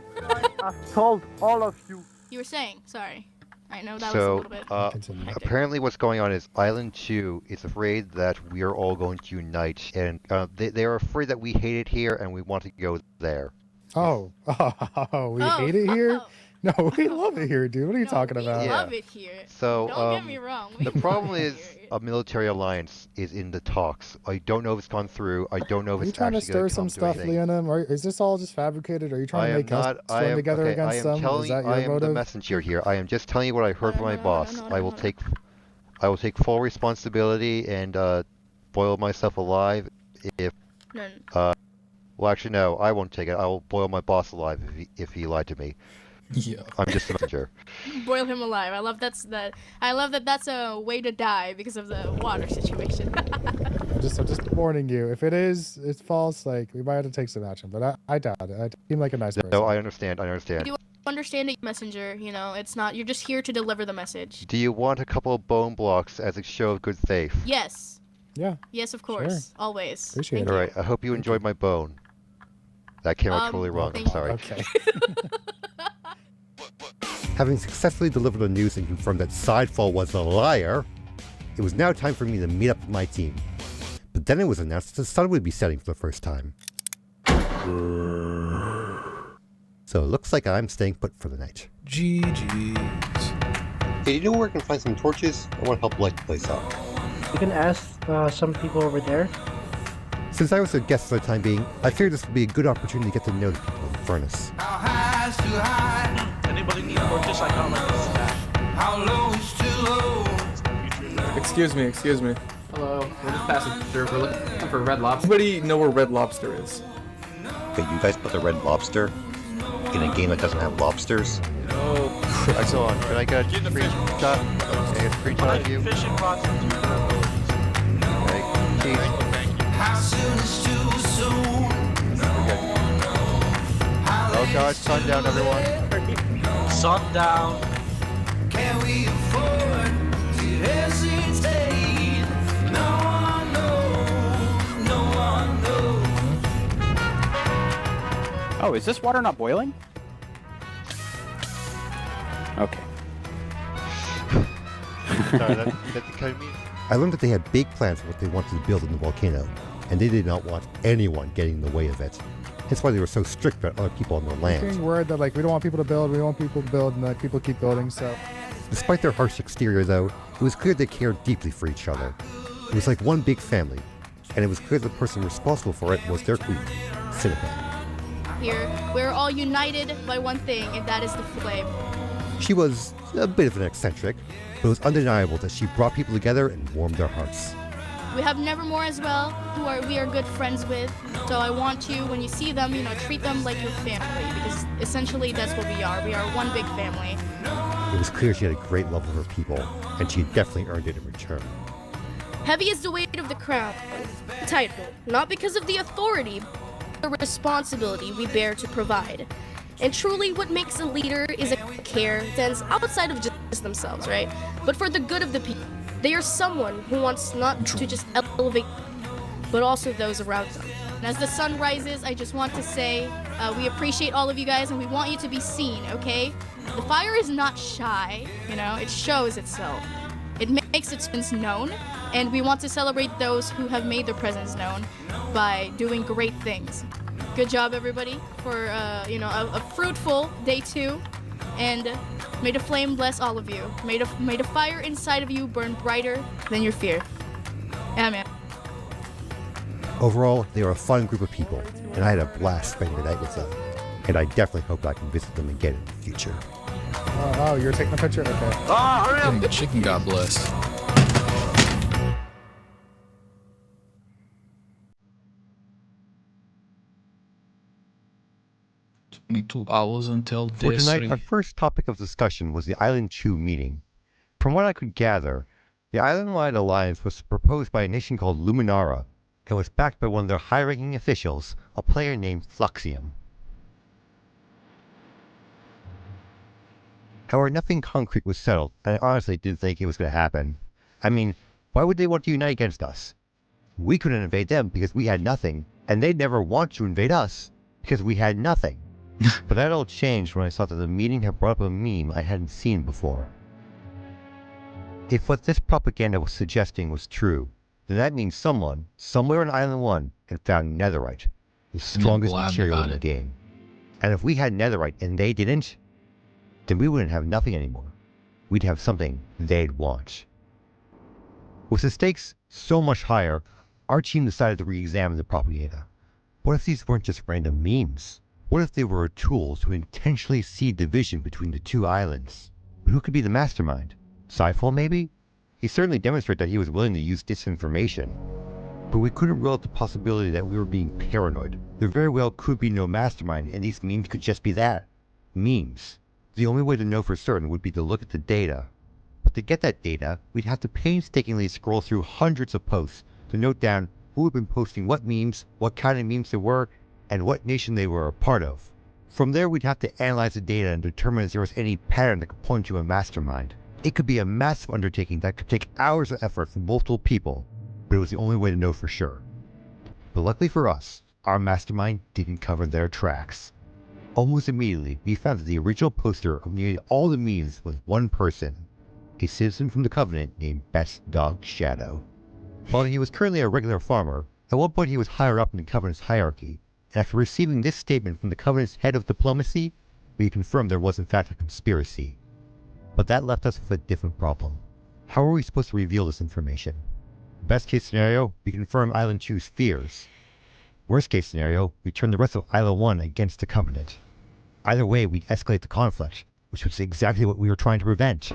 I told all of you. You were saying, sorry. I know that was a little bit hectic. Apparently what's going on is Island 2 is afraid that we are all going to unite, and they are afraid that we hate it here and we want to go there. We hate it here? No, we love it here, dude. What are you talking about? We love it here. So, don't get me wrong. The problem is a military alliance is in the talks. I don't know if it's gone through. I don't know if it's actually going to come to anything. Are you trying to stir some stuff, Leonum? Or is this all just fabricated? Are you trying to make us swim together against them? Is that your I am motive? the messenger here. I am just telling you what I heard from my boss. I will take full responsibility and boil myself alive if. Well, actually, no. I won't take it. I will boil my boss alive if he lied to me. Yeah. I'm just a messenger. Boil him alive. I love that that's a way to die because of the water situation. I'm just warning you. If it's false, like, we might have to take some action. But I doubt it. I seem like a nice person. No, I understand. You understand it, messenger. You know, it's not. You're just here to deliver the message. Do you want a couple of bone blocks as a show of good faith? Yes. Yeah. Yes, of course. Sure. Always. Appreciate it. All right. I hope you enjoyed my bone. That came out totally wrong. I'm sorry. Okay. Having successfully delivered the news and confirmed that Sidefall was a liar, it was now time for me to meet up with my team. But then it was announced that the sun would be setting for the first time. So it looks like I'm staying put for the night. GG's. Hey, you know where I can find some torches? I want to help light the place up. You can ask some people over there. Since I was a guest for the time being, I figured this would be a good opportunity to get to know the people in the furnace. Anybody need torches? I got like this. How low is too low? Excuse me. Hello, we're just passing through. We're looking for Red Lobster. Anybody know where Red Lobster is? Okay, you guys put the red lobster in a game that doesn't have lobsters? Oh, go on. Can I get a free shot? Can I get a free shot of you? Fishing rods. Okay, How soon is too soon? oh god, sundown everyone. Sundown. Can we afford to hesitate? No one knows. No one knows. Oh, is this water not boiling? Okay. Sorry, that kind of mean. I learned that they had big plans for what they wanted to build in the volcano, and they did not want anyone getting in the way of it. That's why they were so strict about other people on their land. Getting word that, like, we don't want people to build, and like, people keep building, so. Despite their harsh exterior, though, it was clear they cared deeply for each other. It was like one big family, and it was clear the person responsible for it was their queen, Cinnamon. Here, we're all united by one thing, and that is the flame. She was a bit of an eccentric, but it was undeniable that she brought people together and warmed their hearts. We have Nevermore as well, who we are good friends with. So I want you, when you see them, treat them like your family, because essentially that's what we are. We are one big family. It was clear she had a great love for her people, and she definitely earned it in return. Heavy is the weight of the crown, title, not because of the authority, but the responsibility we bear to provide. And truly what makes a leader is a care that's outside of just themselves, right? But for the good of the people. They are someone who wants not to just elevate, but also those around them. And as the sun rises, I just want to say, we appreciate all of you guys and we want you to be seen, okay? The fire is not shy, it shows itself. It makes its presence known, and we want to celebrate those who have made their presence known by doing great things. Good job, everybody, for, a fruitful day 2. And may the flame bless all of you. May the fire inside of you burn brighter than your fear. Amen. Overall, they were a fun group of people, and I had a blast spending the night with them. And I definitely hope I can visit them again in the future. Oh, you're taking a picture? Okay. Ah, hurry up! The chicken, God bless. Me 2 hours until For this. tonight, our first topic of discussion was the Island 2 meeting. From what I could gather, the island-wide alliance was proposed by a nation called Luminara and was backed by one of their high-ranking officials, a player named Fluxium. However, nothing concrete was settled, and I honestly didn't think it was going to happen. I mean, why would they want to unite against us? We couldn't invade them because we had nothing, and they'd never want to invade us because we had nothing. But that all changed when I saw that the meeting had brought up a meme I hadn't seen before. If what this propaganda was suggesting was true, then that means someone, somewhere on Island 1, had found netherite, the strongest material in the game. And if we had netherite and they didn't, then we wouldn't have nothing anymore. We'd have something they'd want. With the stakes so much higher, our team decided to re-examine the propaganda. What if these weren't just random memes? What if they were a tool to intentionally seed division between the 2 islands? But who could be the mastermind? Sci-Ful, maybe? He certainly demonstrated that he was willing to use disinformation. But we couldn't rule out the possibility that we were being paranoid. There very well could be no mastermind, and these memes could just be that. Memes. The only way to know for certain would be to look at the data. But to get that data, we'd have to painstakingly scroll through hundreds of posts to note down who had been posting what memes, what kind of memes they were, and what nation they were a part of. From there, we'd have to analyze the data and determine if there was any pattern that could point to a mastermind. It could be a massive undertaking that could take hours of effort from multiple people, but it was the only way to know for sure. But luckily for us, our mastermind didn't cover their tracks. Almost immediately, we found that the original poster of nearly all the memes was one person, a citizen from the Covenant named Best Dog Shadow. While he was currently a regular farmer, at one point he was higher up in the Covenant's hierarchy. And after receiving this statement from the Covenant's head of diplomacy, we confirmed there was in fact a conspiracy. But that left us with a different problem. How are we supposed to reveal this information? Best case scenario, we confirm Island 2's fears. Worst case scenario, we turn the rest of Island 1 against the Covenant. Either way, we'd escalate the conflict, which was exactly what we were trying to prevent.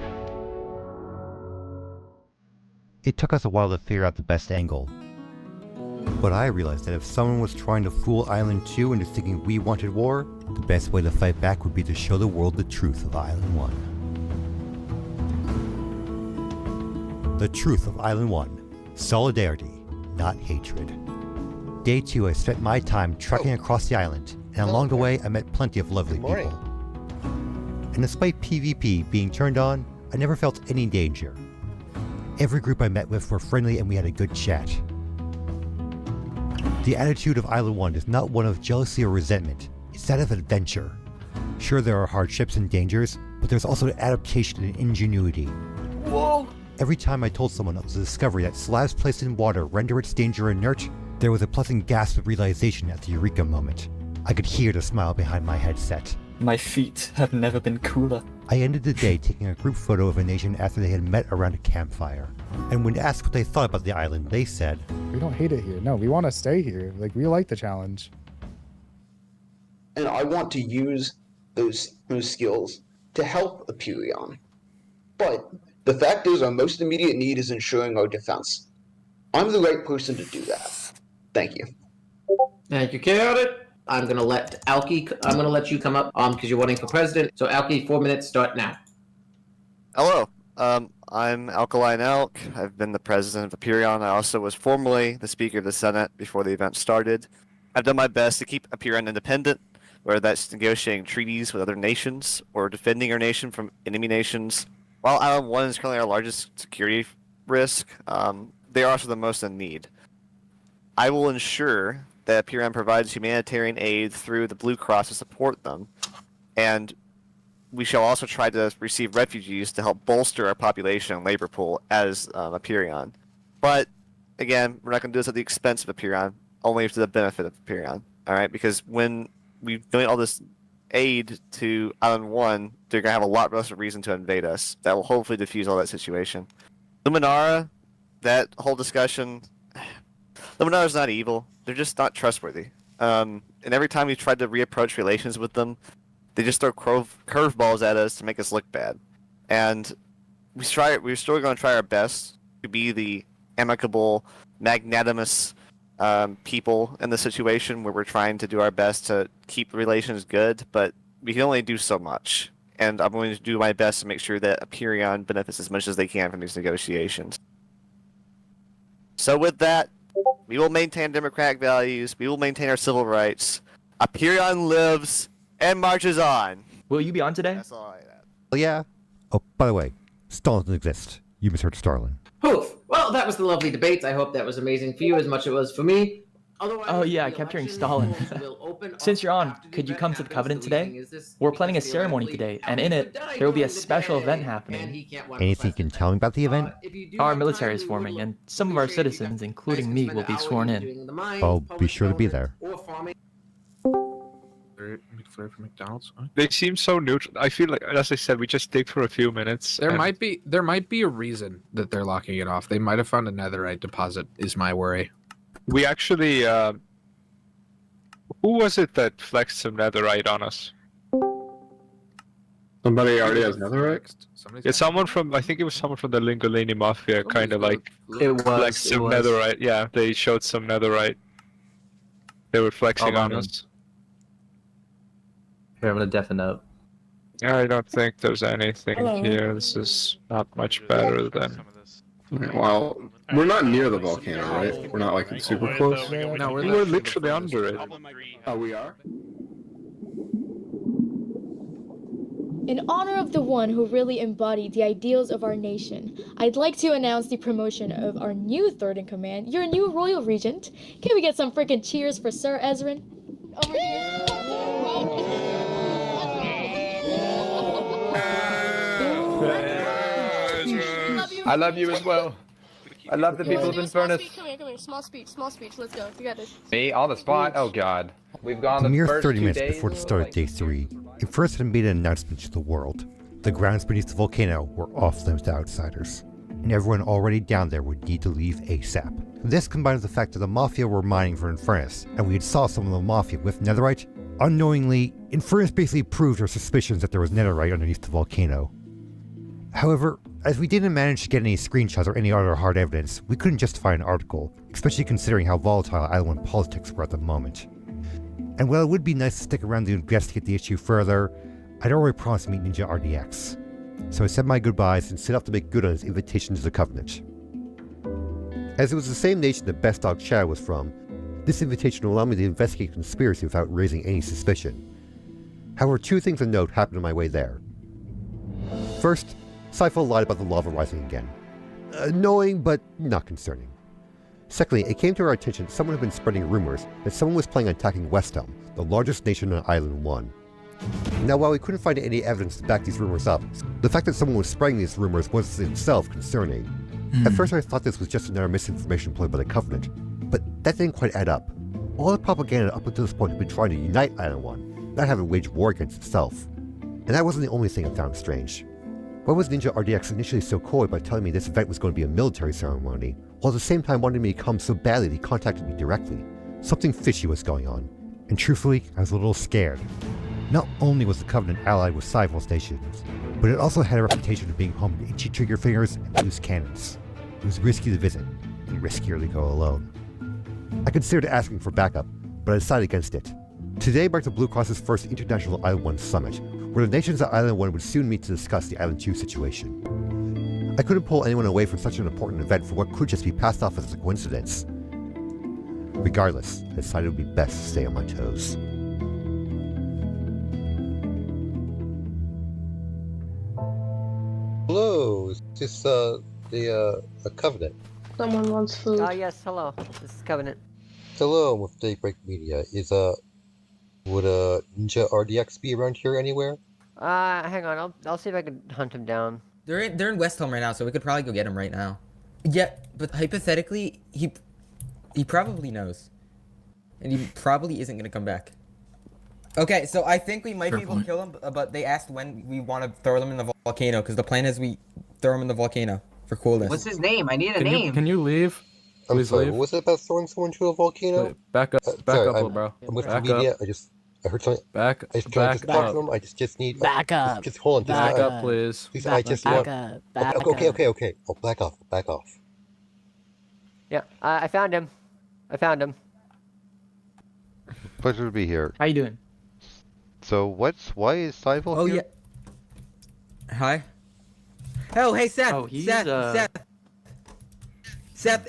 It took us a while to figure out the best angle. But I realized that if someone was trying to fool Island 2 into thinking we wanted war, the best way to fight back would be to show the world the truth of Island 1. The truth of Island 1. Solidarity, not hatred. Day 2, I spent my time trekking across the island, and along the way I met plenty of lovely people. And despite PvP being turned on, I never felt any danger. Every group I met with were friendly and we had a good chat. The attitude of Island 1 is not one of jealousy or resentment, it's that of adventure. Sure, there are hardships and dangers, but there's also adaptation and ingenuity. Whoa! Every time I told someone of the discovery that slabs placed in water render its danger inert, there was a pleasant gasp of realization at the eureka moment. I could hear the smile behind my headset. My feet have never been cooler. I ended the day taking a group photo of a nation after they had met around a campfire. And when asked what they thought about the island, they said, "We don't hate it here. No, we want to stay here. Like, we like the challenge." And I want to use those skills to help Apelion. But the fact is, our most immediate need is ensuring our defense. I'm the right person to do that. Thank you. Thank you, Chaotic. I'm gonna let you come up because you're running for president. So Alki, 4 minutes start now. Hello. I'm Alkaline Elk. I've been the president of Aperion. I also was formerly the Speaker of the Senate before the event started. I've done my best to keep Aperion independent, whether that's negotiating treaties with other nations or defending our nation from enemy nations. While Island 1 is currently our largest security risk, they are also the most in need. I will ensure that Aperion provides humanitarian aid through the Blue Cross to support them, and we shall also try to receive refugees to help bolster our population and labor pool as Aperion. But, again, we're not going to do this at the expense of Aperion, only to the benefit of Aperion, alright? Because when we donate all this aid to Island 1, they're going to have a lot less of reason to invade us. That will hopefully diffuse all that situation. Luminara, that whole discussion, Luminara's not evil. They're just not trustworthy. And every time we tried to reapproach relations with them, they just throw curveballs at us to make us look bad. And we're still going to try our best to be the amicable, magnanimous people in the situation where we're trying to do our best to keep relations good, but we can only do so much. And I'm going to do my best to make sure that Aperion benefits as much as they can from these negotiations. So with that, we will maintain democratic values, we will maintain our civil rights. Aperion lives and marches on. Will you be on today? That's all I have. Oh, yeah. Oh, by the way, Stalin doesn't exist. You misheard Starlin. Poof. Well, that was the lovely debate. I hope that was amazing for you as much as it was for me. Otherwise, Oh yeah, I kept hearing Stalin. Since you're on, could you come to the Covenant today? We're planning a ceremony today, and in it, there will be a special event happening. Anything you can tell me about the event? Our military is forming, and some of our citizens, including me, will be sworn in. I'll be sure to be there. McFlurry from McDonald's. They seem so neutral. I feel like, as I said, we just dig for a few minutes. There might be a reason that they're locking it off. They might have found a netherite deposit, is my worry. We actually, who was it that flexed some netherite on us? Somebody already has netherite? Yeah, someone from, I think it was someone from the Lingolini Mafia, kind of like flexed some netherite. Yeah, they showed some netherite. They were flexing on us. Here, I'm gonna deafen up. I don't think there's anything here. This is not much better than... Well, we're not near the volcano, right? We're not like super close? No, we're literally under it. Oh, we are? In honor of the one who really embodied the ideals of our nation, I'd like to announce the promotion of our new third in command, your new royal regent. Can we get some freaking cheers for Sir Ezrin? Over here. I love you as well. I love the people of Infernus. Come here. Small speech. Let's go. You got this. Me on the spot? Oh god. We've gone A the mere first 30 2 minutes days before the start of day 3, Infernus had made an announcement to the world. The grounds beneath the volcano were off limits to outsiders, and everyone already down there would need to leave ASAP. This combined with the fact that the Mafia were mining for Infernus, and we had saw some of the Mafia with netherite. Unknowingly, Infernus basically proved our suspicions that there was netherite underneath the volcano. However, as we didn't manage to get any screenshots or any other hard evidence, we couldn't justify an article, especially considering how volatile Island politics were at the moment. And while it would be nice to stick around to investigate the issue further, I'd already promised to meet Ninja RDX. So I said my goodbyes and set off to make good on his invitation to the Covenant. As it was the same nation that Best Dog Shadow was from, this invitation will allow me to investigate conspiracy without raising any suspicion. However, 2 things of note happened on my way there. First, Sifo lied about the lava rising again. Annoying, but not concerning. Secondly, it came to our attention that someone had been spreading rumors that someone was planning on attacking West Elm, the largest nation on Island 1. Now, while we couldn't find any evidence to back these rumors up, the fact that someone was spreading these rumors was itself concerning. At first I thought this was just another misinformation ploy by the Covenant, but that didn't quite add up. All the propaganda up until this point had been trying to unite Island 1, not having waged war against itself. And that wasn't the only thing I found strange. Why was Ninja RDX initially so coy by telling me this event was going to be a military ceremony, while at the same time wanting me to come so badly that he contacted me directly? Something fishy was going on, and truthfully, I was a little scared. Not only was the Covenant allied with Cypher's nations, but it also had a reputation of being home to itchy trigger fingers and loose cannons. It was risky to visit, and riskier to go alone. I considered asking for backup, but I decided against it. Today marked the Blue Cross's first International Island 1 Summit, where the nations of Island 1 would soon meet to discuss the Island 2 situation. I couldn't pull anyone away from such an important event for what could just be passed off as a coincidence. Regardless, I decided it would be best to stay on my toes. Hello, is this a Covenant? Someone wants food. Yes, hello. This is Covenant. Hello, I'm with Daybreak Media. Would Ninja RDX be around here anywhere? Hang on. I'll see if I can hunt him down. They're in West Home right now, so we could probably go get him right now. Yeah, but hypothetically, he probably knows, and he probably isn't gonna come back. Okay, so I think we might be able to kill him, but they asked when we want to throw them in the volcano, because the plan is we throw him in the volcano for coolness. What's his name? I need a name. Can you leave? I'm Please sorry, leave. what was it about throwing someone to a volcano? Wait, back up, little bro. I'm with the Back media. up. I heard something. Back I just talk up. to them. I just need. Back up. Just hold on. Back up, please. Please, I just want. Okay. Oh, back off. Yeah, I found him. Pleasure to be here. How you doing? So why is Seifel Oh here? yeah. Hi. Oh hey Seth. Oh, he's, Seth,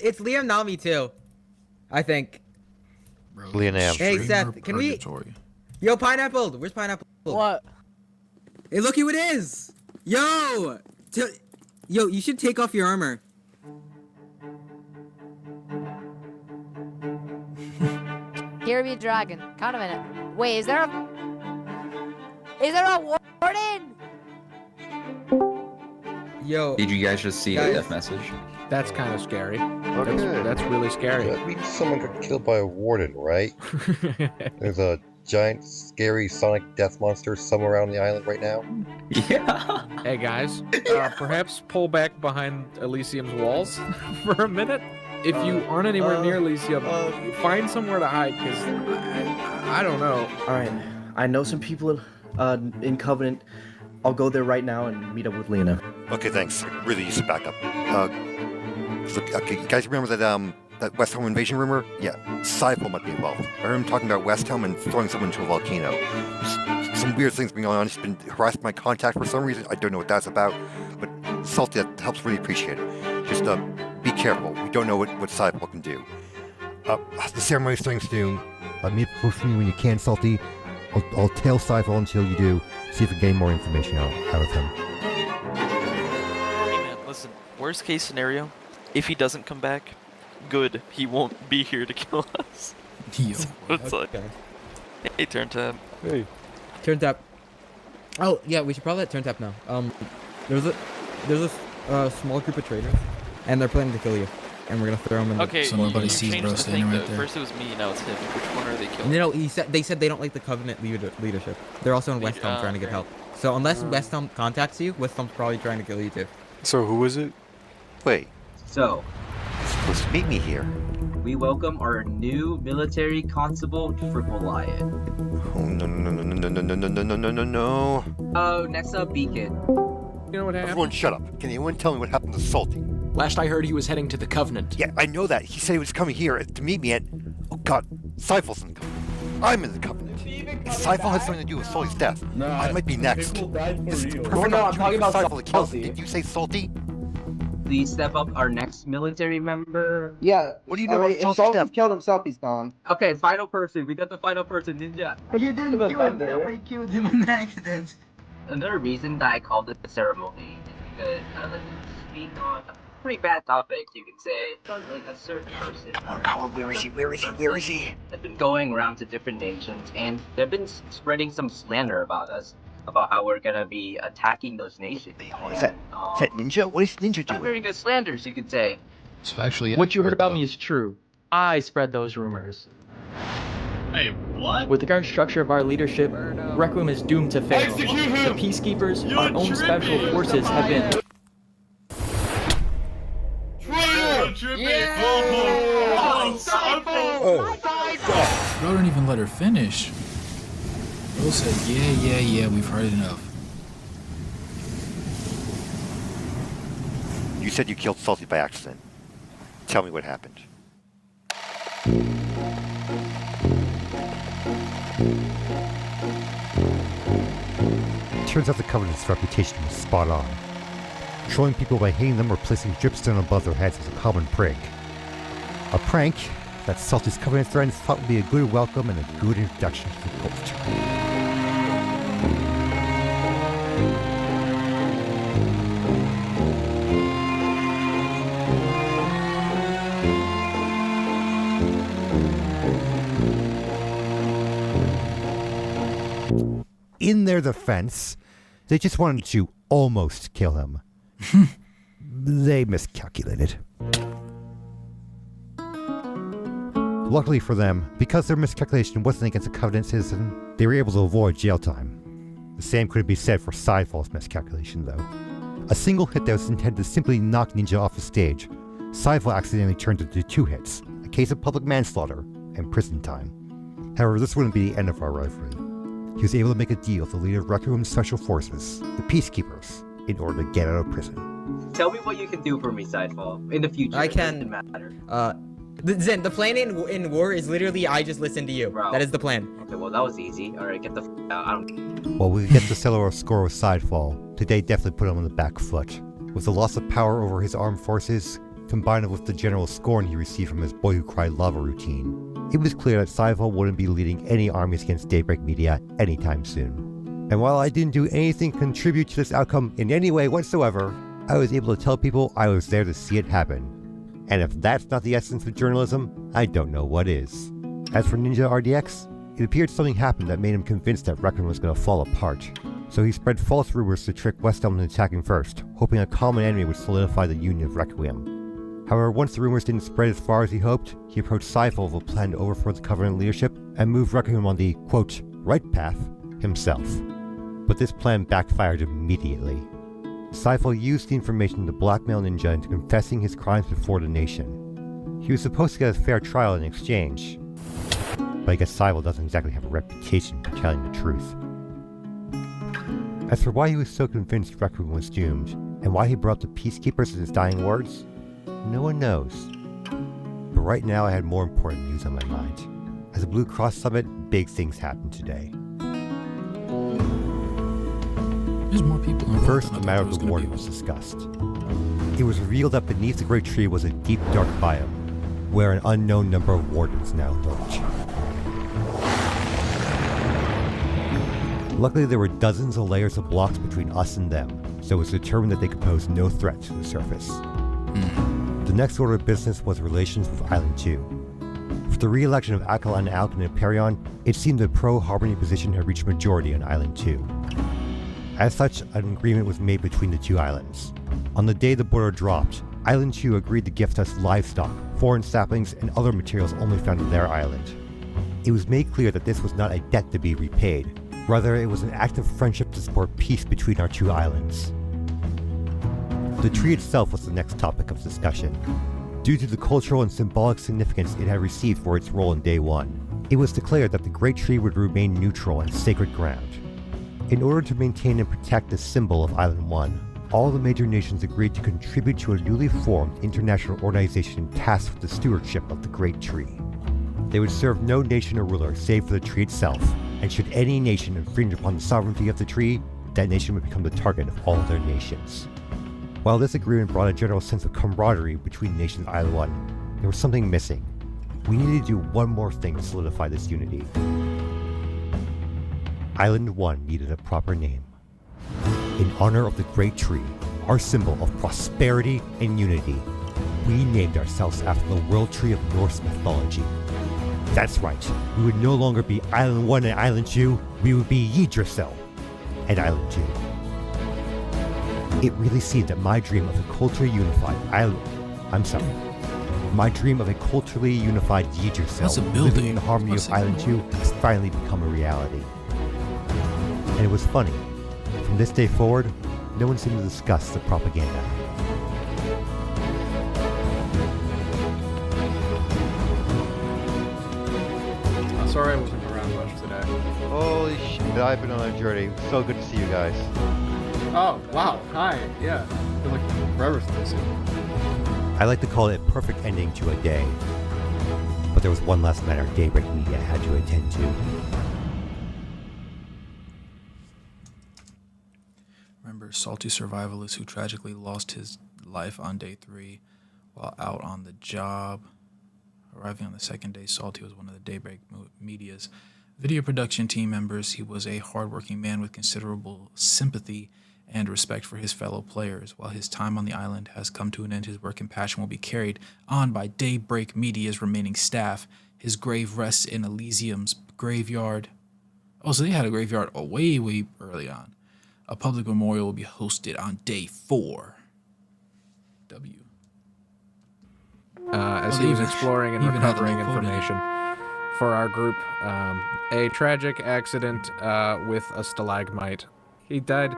it's Liam Nami too. I think. Leonam. Hey Seth, can we? Yo, Pineapple, where's Pineapple? What? Hey, look who it is! Yo, you should take off your armor. Here be dragon. Count a minute. Wait, is there a warden? Yo. Did you guys just see the death message? That's kind of scary. Okay. That's really scary. That means someone got killed by a warden, right? There's a giant, scary sonic death monster somewhere around the island right now. Yeah. Hey guys, perhaps pull back behind Elysium's walls for a minute. If you aren't anywhere near Elysium, find somewhere to hide, because I don't know. Alright, I know some people in Covenant. I'll go there right now and meet up with Lena. Okay, thanks. Really, you should back up. Okay, you guys remember that West Home invasion rumor? Yeah, Seifel might be involved. I heard him talking about West Home and throwing someone into a volcano. Some weird things going on. He's been harassing my contact for some reason. I don't know what that's about, but Salty, that helps really appreciate it. Just be careful. We don't know what Seifel can do. The ceremony's starting soon. Meet with me when you can, Salty. I'll tail Seifel until you do. See if we can gain more information out of him. Hey man, listen. Worst case scenario, if he doesn't come back, good. He won't be here to kill us. It's like, hey, Turn Tap. Hey. Turn Tap. Oh yeah, we should probably let Turn Tap know. There's a small group of traitors, and they're planning to kill you, and we're gonna throw them in. Okay, the you changed the thing though. First it was me, now it's him. Which one are they killing? No, they said they don't like the Covenant leadership. They're also in West Home trying to get help. So unless West Home contacts you, West Home's probably trying to kill you too. So who is it? Wait. So, You're supposed to meet me here. we welcome our new military constable, Triple Lion. Oh, no. Oh, next up, Beacon. You know what happened? Everyone shut up. Can anyone tell me what happened to Salty? Last I heard, he was heading to the Covenant. Yeah, I know that. He said he was coming here to meet me at... Oh god, Seifel's in the Covenant. I'm in the Covenant. If Seifel has something to do with Salty's death, I might be next. This is the perfect No, I'm talking about Seifel to kill. Salty. Did you say Salty? Please step up our next military member. Yeah. What do you know If Salty's killed himself, he's gone. Okay, final person. We got the final person, Ninja. You didn't kill him. Somebody killed him in an accident. Another reason that I called it the ceremony is because I like to speak on pretty bad topics, you could say. Like a certain person. Oh, where is he? They've been going around to different nations, and they've been spreading some slander about us, about how we're gonna be attacking those nations. Is that Ninja? What is Ninja Not doing? very good slanders, you could say. So actually, What you heard about me is true. I spread those rumors. Hey, what? With the current structure of our leadership, Requiem is doomed to fail. The Peacekeepers, our own special forces, have been... Bro didn't even let her finish. Bro said, yeah, we've heard enough. You said you killed Salty by accident. Tell me what happened. Turns out the Covenant's reputation was spot on. Trolling people by hitting them or placing dripstone above their heads was a common prank. A prank that Salty's Covenant friends thought would be a good welcome and a good introduction to the culture. In their defense, they just wanted to almost kill him. They miscalculated. Luckily for them, because their miscalculation wasn't against a Covenant citizen, they were able to avoid jail time. The same could be said for Sidefall's miscalculation, though. A single hit that was intended to simply knock Ninja off the stage, Sidefall accidentally turned into 2 hits, a case of public manslaughter, and prison time. However, this wouldn't be the end of our rivalry. He was able to make a deal with the leader of Requiem's Special Forces, the Peacekeepers, in order to get out of prison. Tell me what you can do for me, Sidefall, in the future. I can. It doesn't matter. Zen, the plan in war is literally I just listen to you. Bro. That is the plan. Okay, well that was easy. All right, get the out. I don't. While we get to settle our score with Sidefall, today definitely put him on the back foot. With the loss of power over his armed forces, combined with the general scorn he received from his Boy Who Cried Lava routine, it was clear that Sidefall wouldn't be leading any armies against Daybreak Media anytime soon. And while I didn't do anything to contribute to this outcome in any way whatsoever, I was able to tell people I was there to see it happen. And if that's not the essence of journalism, I don't know what is. As for Ninja RDX, it appeared something happened that made him convinced that Requiem was going to fall apart. So he spread false rumors to trick West Elm into attacking first, hoping a common enemy would solidify the union of Requiem. However, once the rumors didn't spread as far as he hoped, he approached Sidefall with a plan to overthrow the Covenant leadership and move Requiem on the, quote, right path himself. But this plan backfired immediately. Sidefall used the information to blackmail Ninja into confessing his crimes before the nation. He was supposed to get a fair trial in exchange, but I guess Sidefall doesn't exactly have a reputation for telling the truth. As for why he was so convinced Requiem was doomed, and why he brought the Peacekeepers in his dying words, no one knows. But right now I had more important news on my mind. At the Blue Cross Summit, big things happened today. There's more people involved. First, the matter of the warden was discussed. It was revealed that beneath the Great Tree was a deep, dark biome, where an unknown number of wardens now lurked. Luckily, there were dozens of layers of blocks between us and them, so it was determined that they could pose no threat to the surface. The next order of business was relations with Island 2. For the re-election of Alkaline Alk and Hyperion, it seemed the pro-Harmony position had reached majority on Island 2. As such, an agreement was made between the 2 islands. On the day the border dropped, Island 2 agreed to gift us livestock, foreign saplings, and other materials only found on their island. It was made clear that this was not a debt to be repaid. Rather, it was an act of friendship to support peace between our 2 islands. The tree itself was the next topic of discussion. Due to the cultural and symbolic significance it had received for its role in Day 1, it was declared that the Great Tree would remain neutral and sacred ground. In order to maintain and protect the symbol of Island 1, all the major nations agreed to contribute to a newly formed international organization tasked with the stewardship of the Great Tree. They would serve no nation or ruler save for the tree itself, and should any nation infringe upon the sovereignty of the tree, that nation would become the target of all other nations. While this agreement brought a general sense of camaraderie between nations Island 1, there was something missing. We needed to do one more thing to solidify this unity. Island 1 needed a proper name. In honor of the Great Tree, our symbol of prosperity and unity, we named ourselves after the World Tree of Norse mythology. That's right, we would no longer be Island 1 and Island 2, we would be Yggdrasil and Island 2. It really seemed that my dream of a culturally unified my dream of a culturally unified Yggdrasil living in the harmony of Island 2 has finally become a reality. And it was funny. From this day forward, no one seemed to discuss the propaganda. I'm sorry I wasn't around much today. Holy shit, I've been on a journey. So good to see you guys. Oh, wow. Hi. Yeah. Been like forever since I've seen you. I like to call it a perfect ending to a day. But there was one last matter Daybreak Media had to attend to. Remember, Salty Survivalist who tragically lost his life on day 3 while out on the job. Arriving on the second day, Salty was one of the Daybreak Media's video production team members. He was a hardworking man with considerable sympathy and respect for his fellow players. While his time on the island has come to an end, his work and passion will be carried on by Daybreak Media's remaining staff. His grave rests in Elysium's graveyard. Oh, so they had a graveyard way early on. A public memorial will be hosted on day 4. As he was exploring and recovering information for our group, a tragic accident with a stalagmite. He died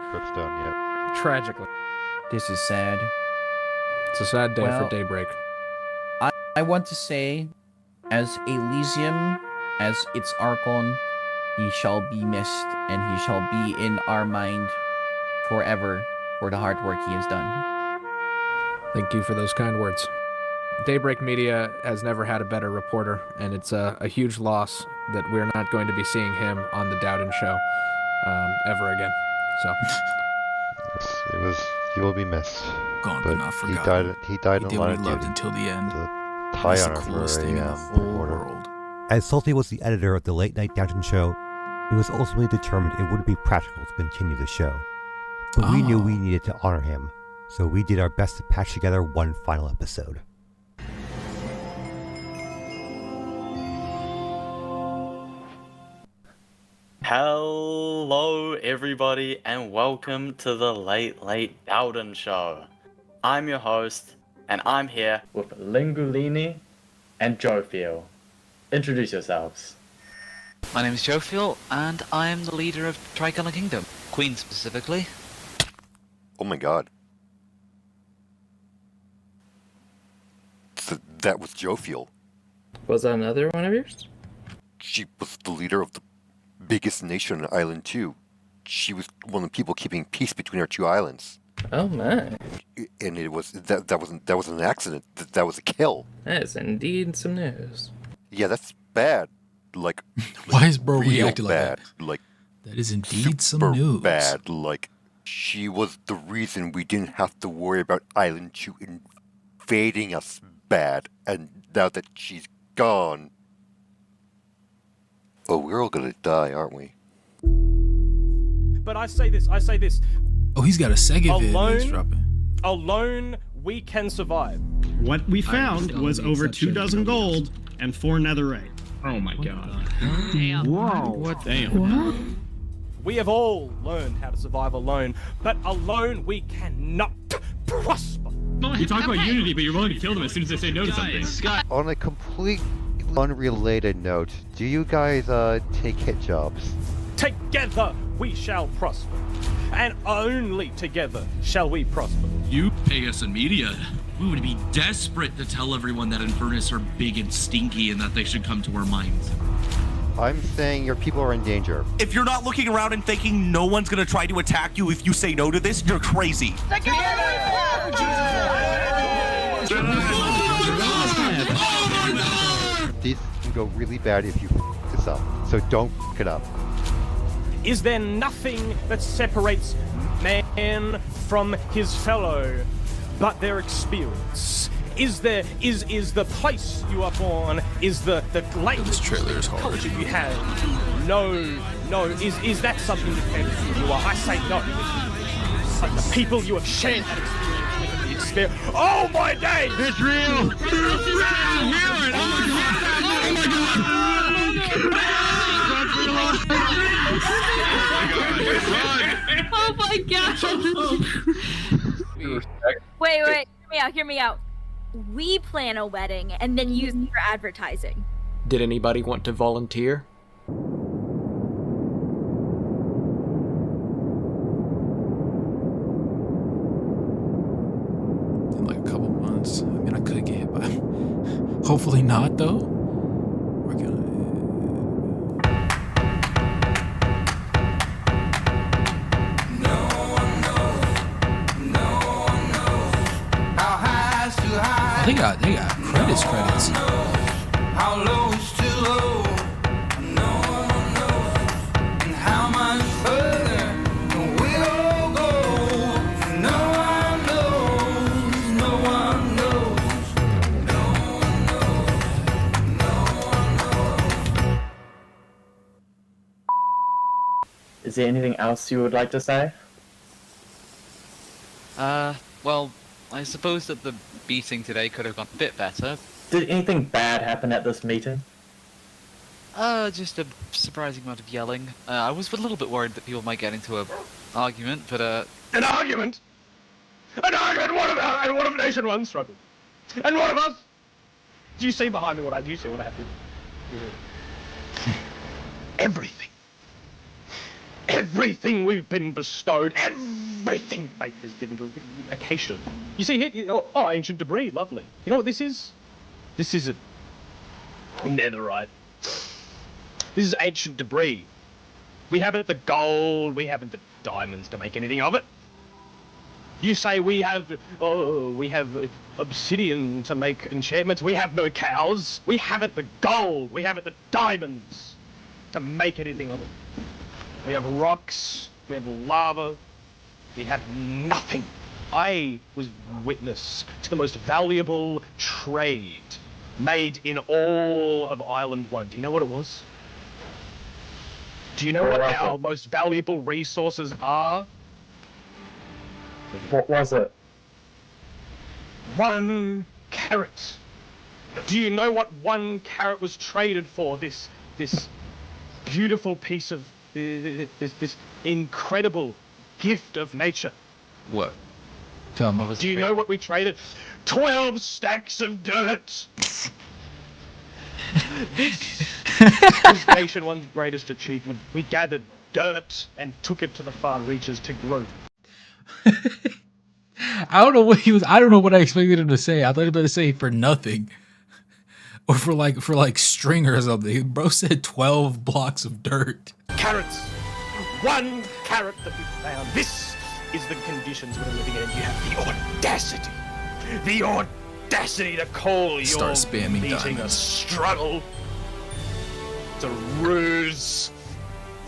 tragically. This is sad. It's a sad day for Daybreak. I want to say, as Elysium, as its Archon, he shall be missed, and he shall be in our mind forever for the hard work he has done. Thank you for those kind words. Daybreak Media has never had a better reporter, and it's a huge loss that we're not going to be seeing him on the Dowden show ever again. So he will be missed. Gone but not forgotten. He died in line of duty. Until the end. High honor for a reporter. As Salty was the editor of the Late Night Downton show, he was ultimately determined it wouldn't be practical to continue the show. But we knew we needed to honor him, so we did our best to patch together one final episode. Hello everybody and welcome to the Late Dowden show. I'm your host and I'm here with Lingulini and Jofiel. Introduce yourselves. My name is Jofiel and I am the leader of Tricolor Kingdom, Queen specifically. Oh my god. That was Jofiel. Was that another one of yours? She was the leader of the biggest nation on Island 2. She was one of the people keeping peace between our two islands. Oh my. And it was that was an accident. That was a kill. That is indeed some news. Yeah, that's bad. Like why is bro real reacting like bad. that? Like that is indeed some super news. Bad. Like she was the reason we didn't have to worry about Island 2 invading us bad. And now that she's gone, oh, we're all gonna die, aren't we? But I say this. Oh, he's got a Sega vid that's dropping. Alone, we can survive. What we found was over 2 dozen gold and 4 netherite. Oh my god. Damn. Whoa. What? Damn. What? We have all learned how to survive alone, but alone we cannot prosper. You talk about unity, but you're willing to kill them as soon as they say no to something. On a completely unrelated note, do you guys take hit jobs? Together we shall prosper, and only together shall we prosper. You pay us in media. We would be desperate to tell everyone that Infernus are big and stinky and that they should come to our mines. I'm saying your people are in danger. If you're not looking around and thinking no one's gonna try to attack you if you say no to this, you're crazy. These can go really bad if you f this up, so don't f it up. Is there nothing that separates man from his fellow but their experience? Is the place you are born, is the language culture you have? No, is that something that depends on who you are? I say no. But the people you have shared that experience with and the experience. Oh my days! It's real! It's real! Hear it! Oh my god! Wait, hear me out. We plan a wedding and then use it for advertising. Did anybody want to volunteer? In like a couple months. I mean, I could get hit by him. Hopefully not, though. Working on it. How high is too high? they got credits. How low is too low? No one knows. And how much further we'll go? No one knows. No one knows. No one knows. No one knows. Is there anything else you would like to say? Well, I suppose that the beating today could have gone a bit better. Did anything bad happen at this meeting? Just a surprising amount of yelling. I was a little bit worried that people might get into an argument, but An argument? An argument? What if Nation 1 struggled? And what of us? Do you see behind me what do you see what happened? Everything. Everything we've been bestowed, everything mate, has been acacia. You see here, ancient debris, lovely. You know what this is? This is a netherite. This is ancient debris. We haven't the gold, we haven't the diamonds to make anything of it. You say we have obsidian to make enchantments. We have no cows. We haven't the gold. We haven't the diamonds to make anything of it. We have rocks. We have lava. We have nothing. I was witness to the most valuable trade made in all of Island 1. Do you know what it was? Do you know what our most valuable resources are? What was it? 1 carrot. Do you know what 1 carrot was traded for? This beautiful piece of this incredible gift of nature. What? Tell me. Do you know what we traded? 12 stacks of dirt. This was Nation 1's greatest achievement. We gathered dirt and took it to the far reaches to grow. I don't know what he was. I don't know what I expected him to say. I thought he was going to say for nothing, or for like string or something. Bro said 12 blocks of dirt. Carrots. 1 carrot that we found. This is the conditions we're living in. You have the audacity to call your meeting a struggle. It's a ruse.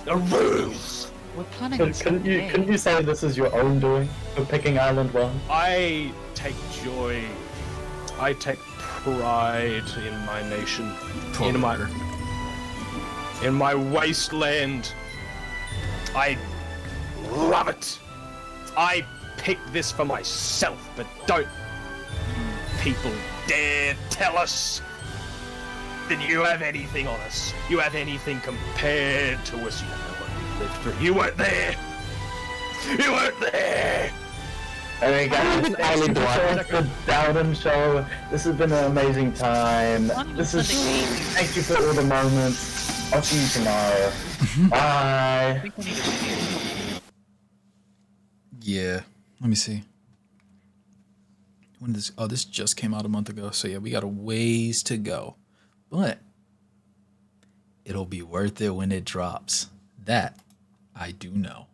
A ruse. We're planning Couldn't you say this is your own doing for picking Island 1? I take joy. I take pride in my nation. In my wasteland. I love it. I picked this for myself, but don't people dare tell us that you have anything on us. You have anything compared to us. You don't know what we lived through. You weren't there. You weren't there. Anyway, guys, the Dowden Show. This has been an amazing time. Thank you for all the moments. I'll see you tomorrow. Bye. Yeah. Let me see. When this? Oh, this just came out a month ago. So yeah, we got a ways to go, but it'll be worth it when it drops. That I do know.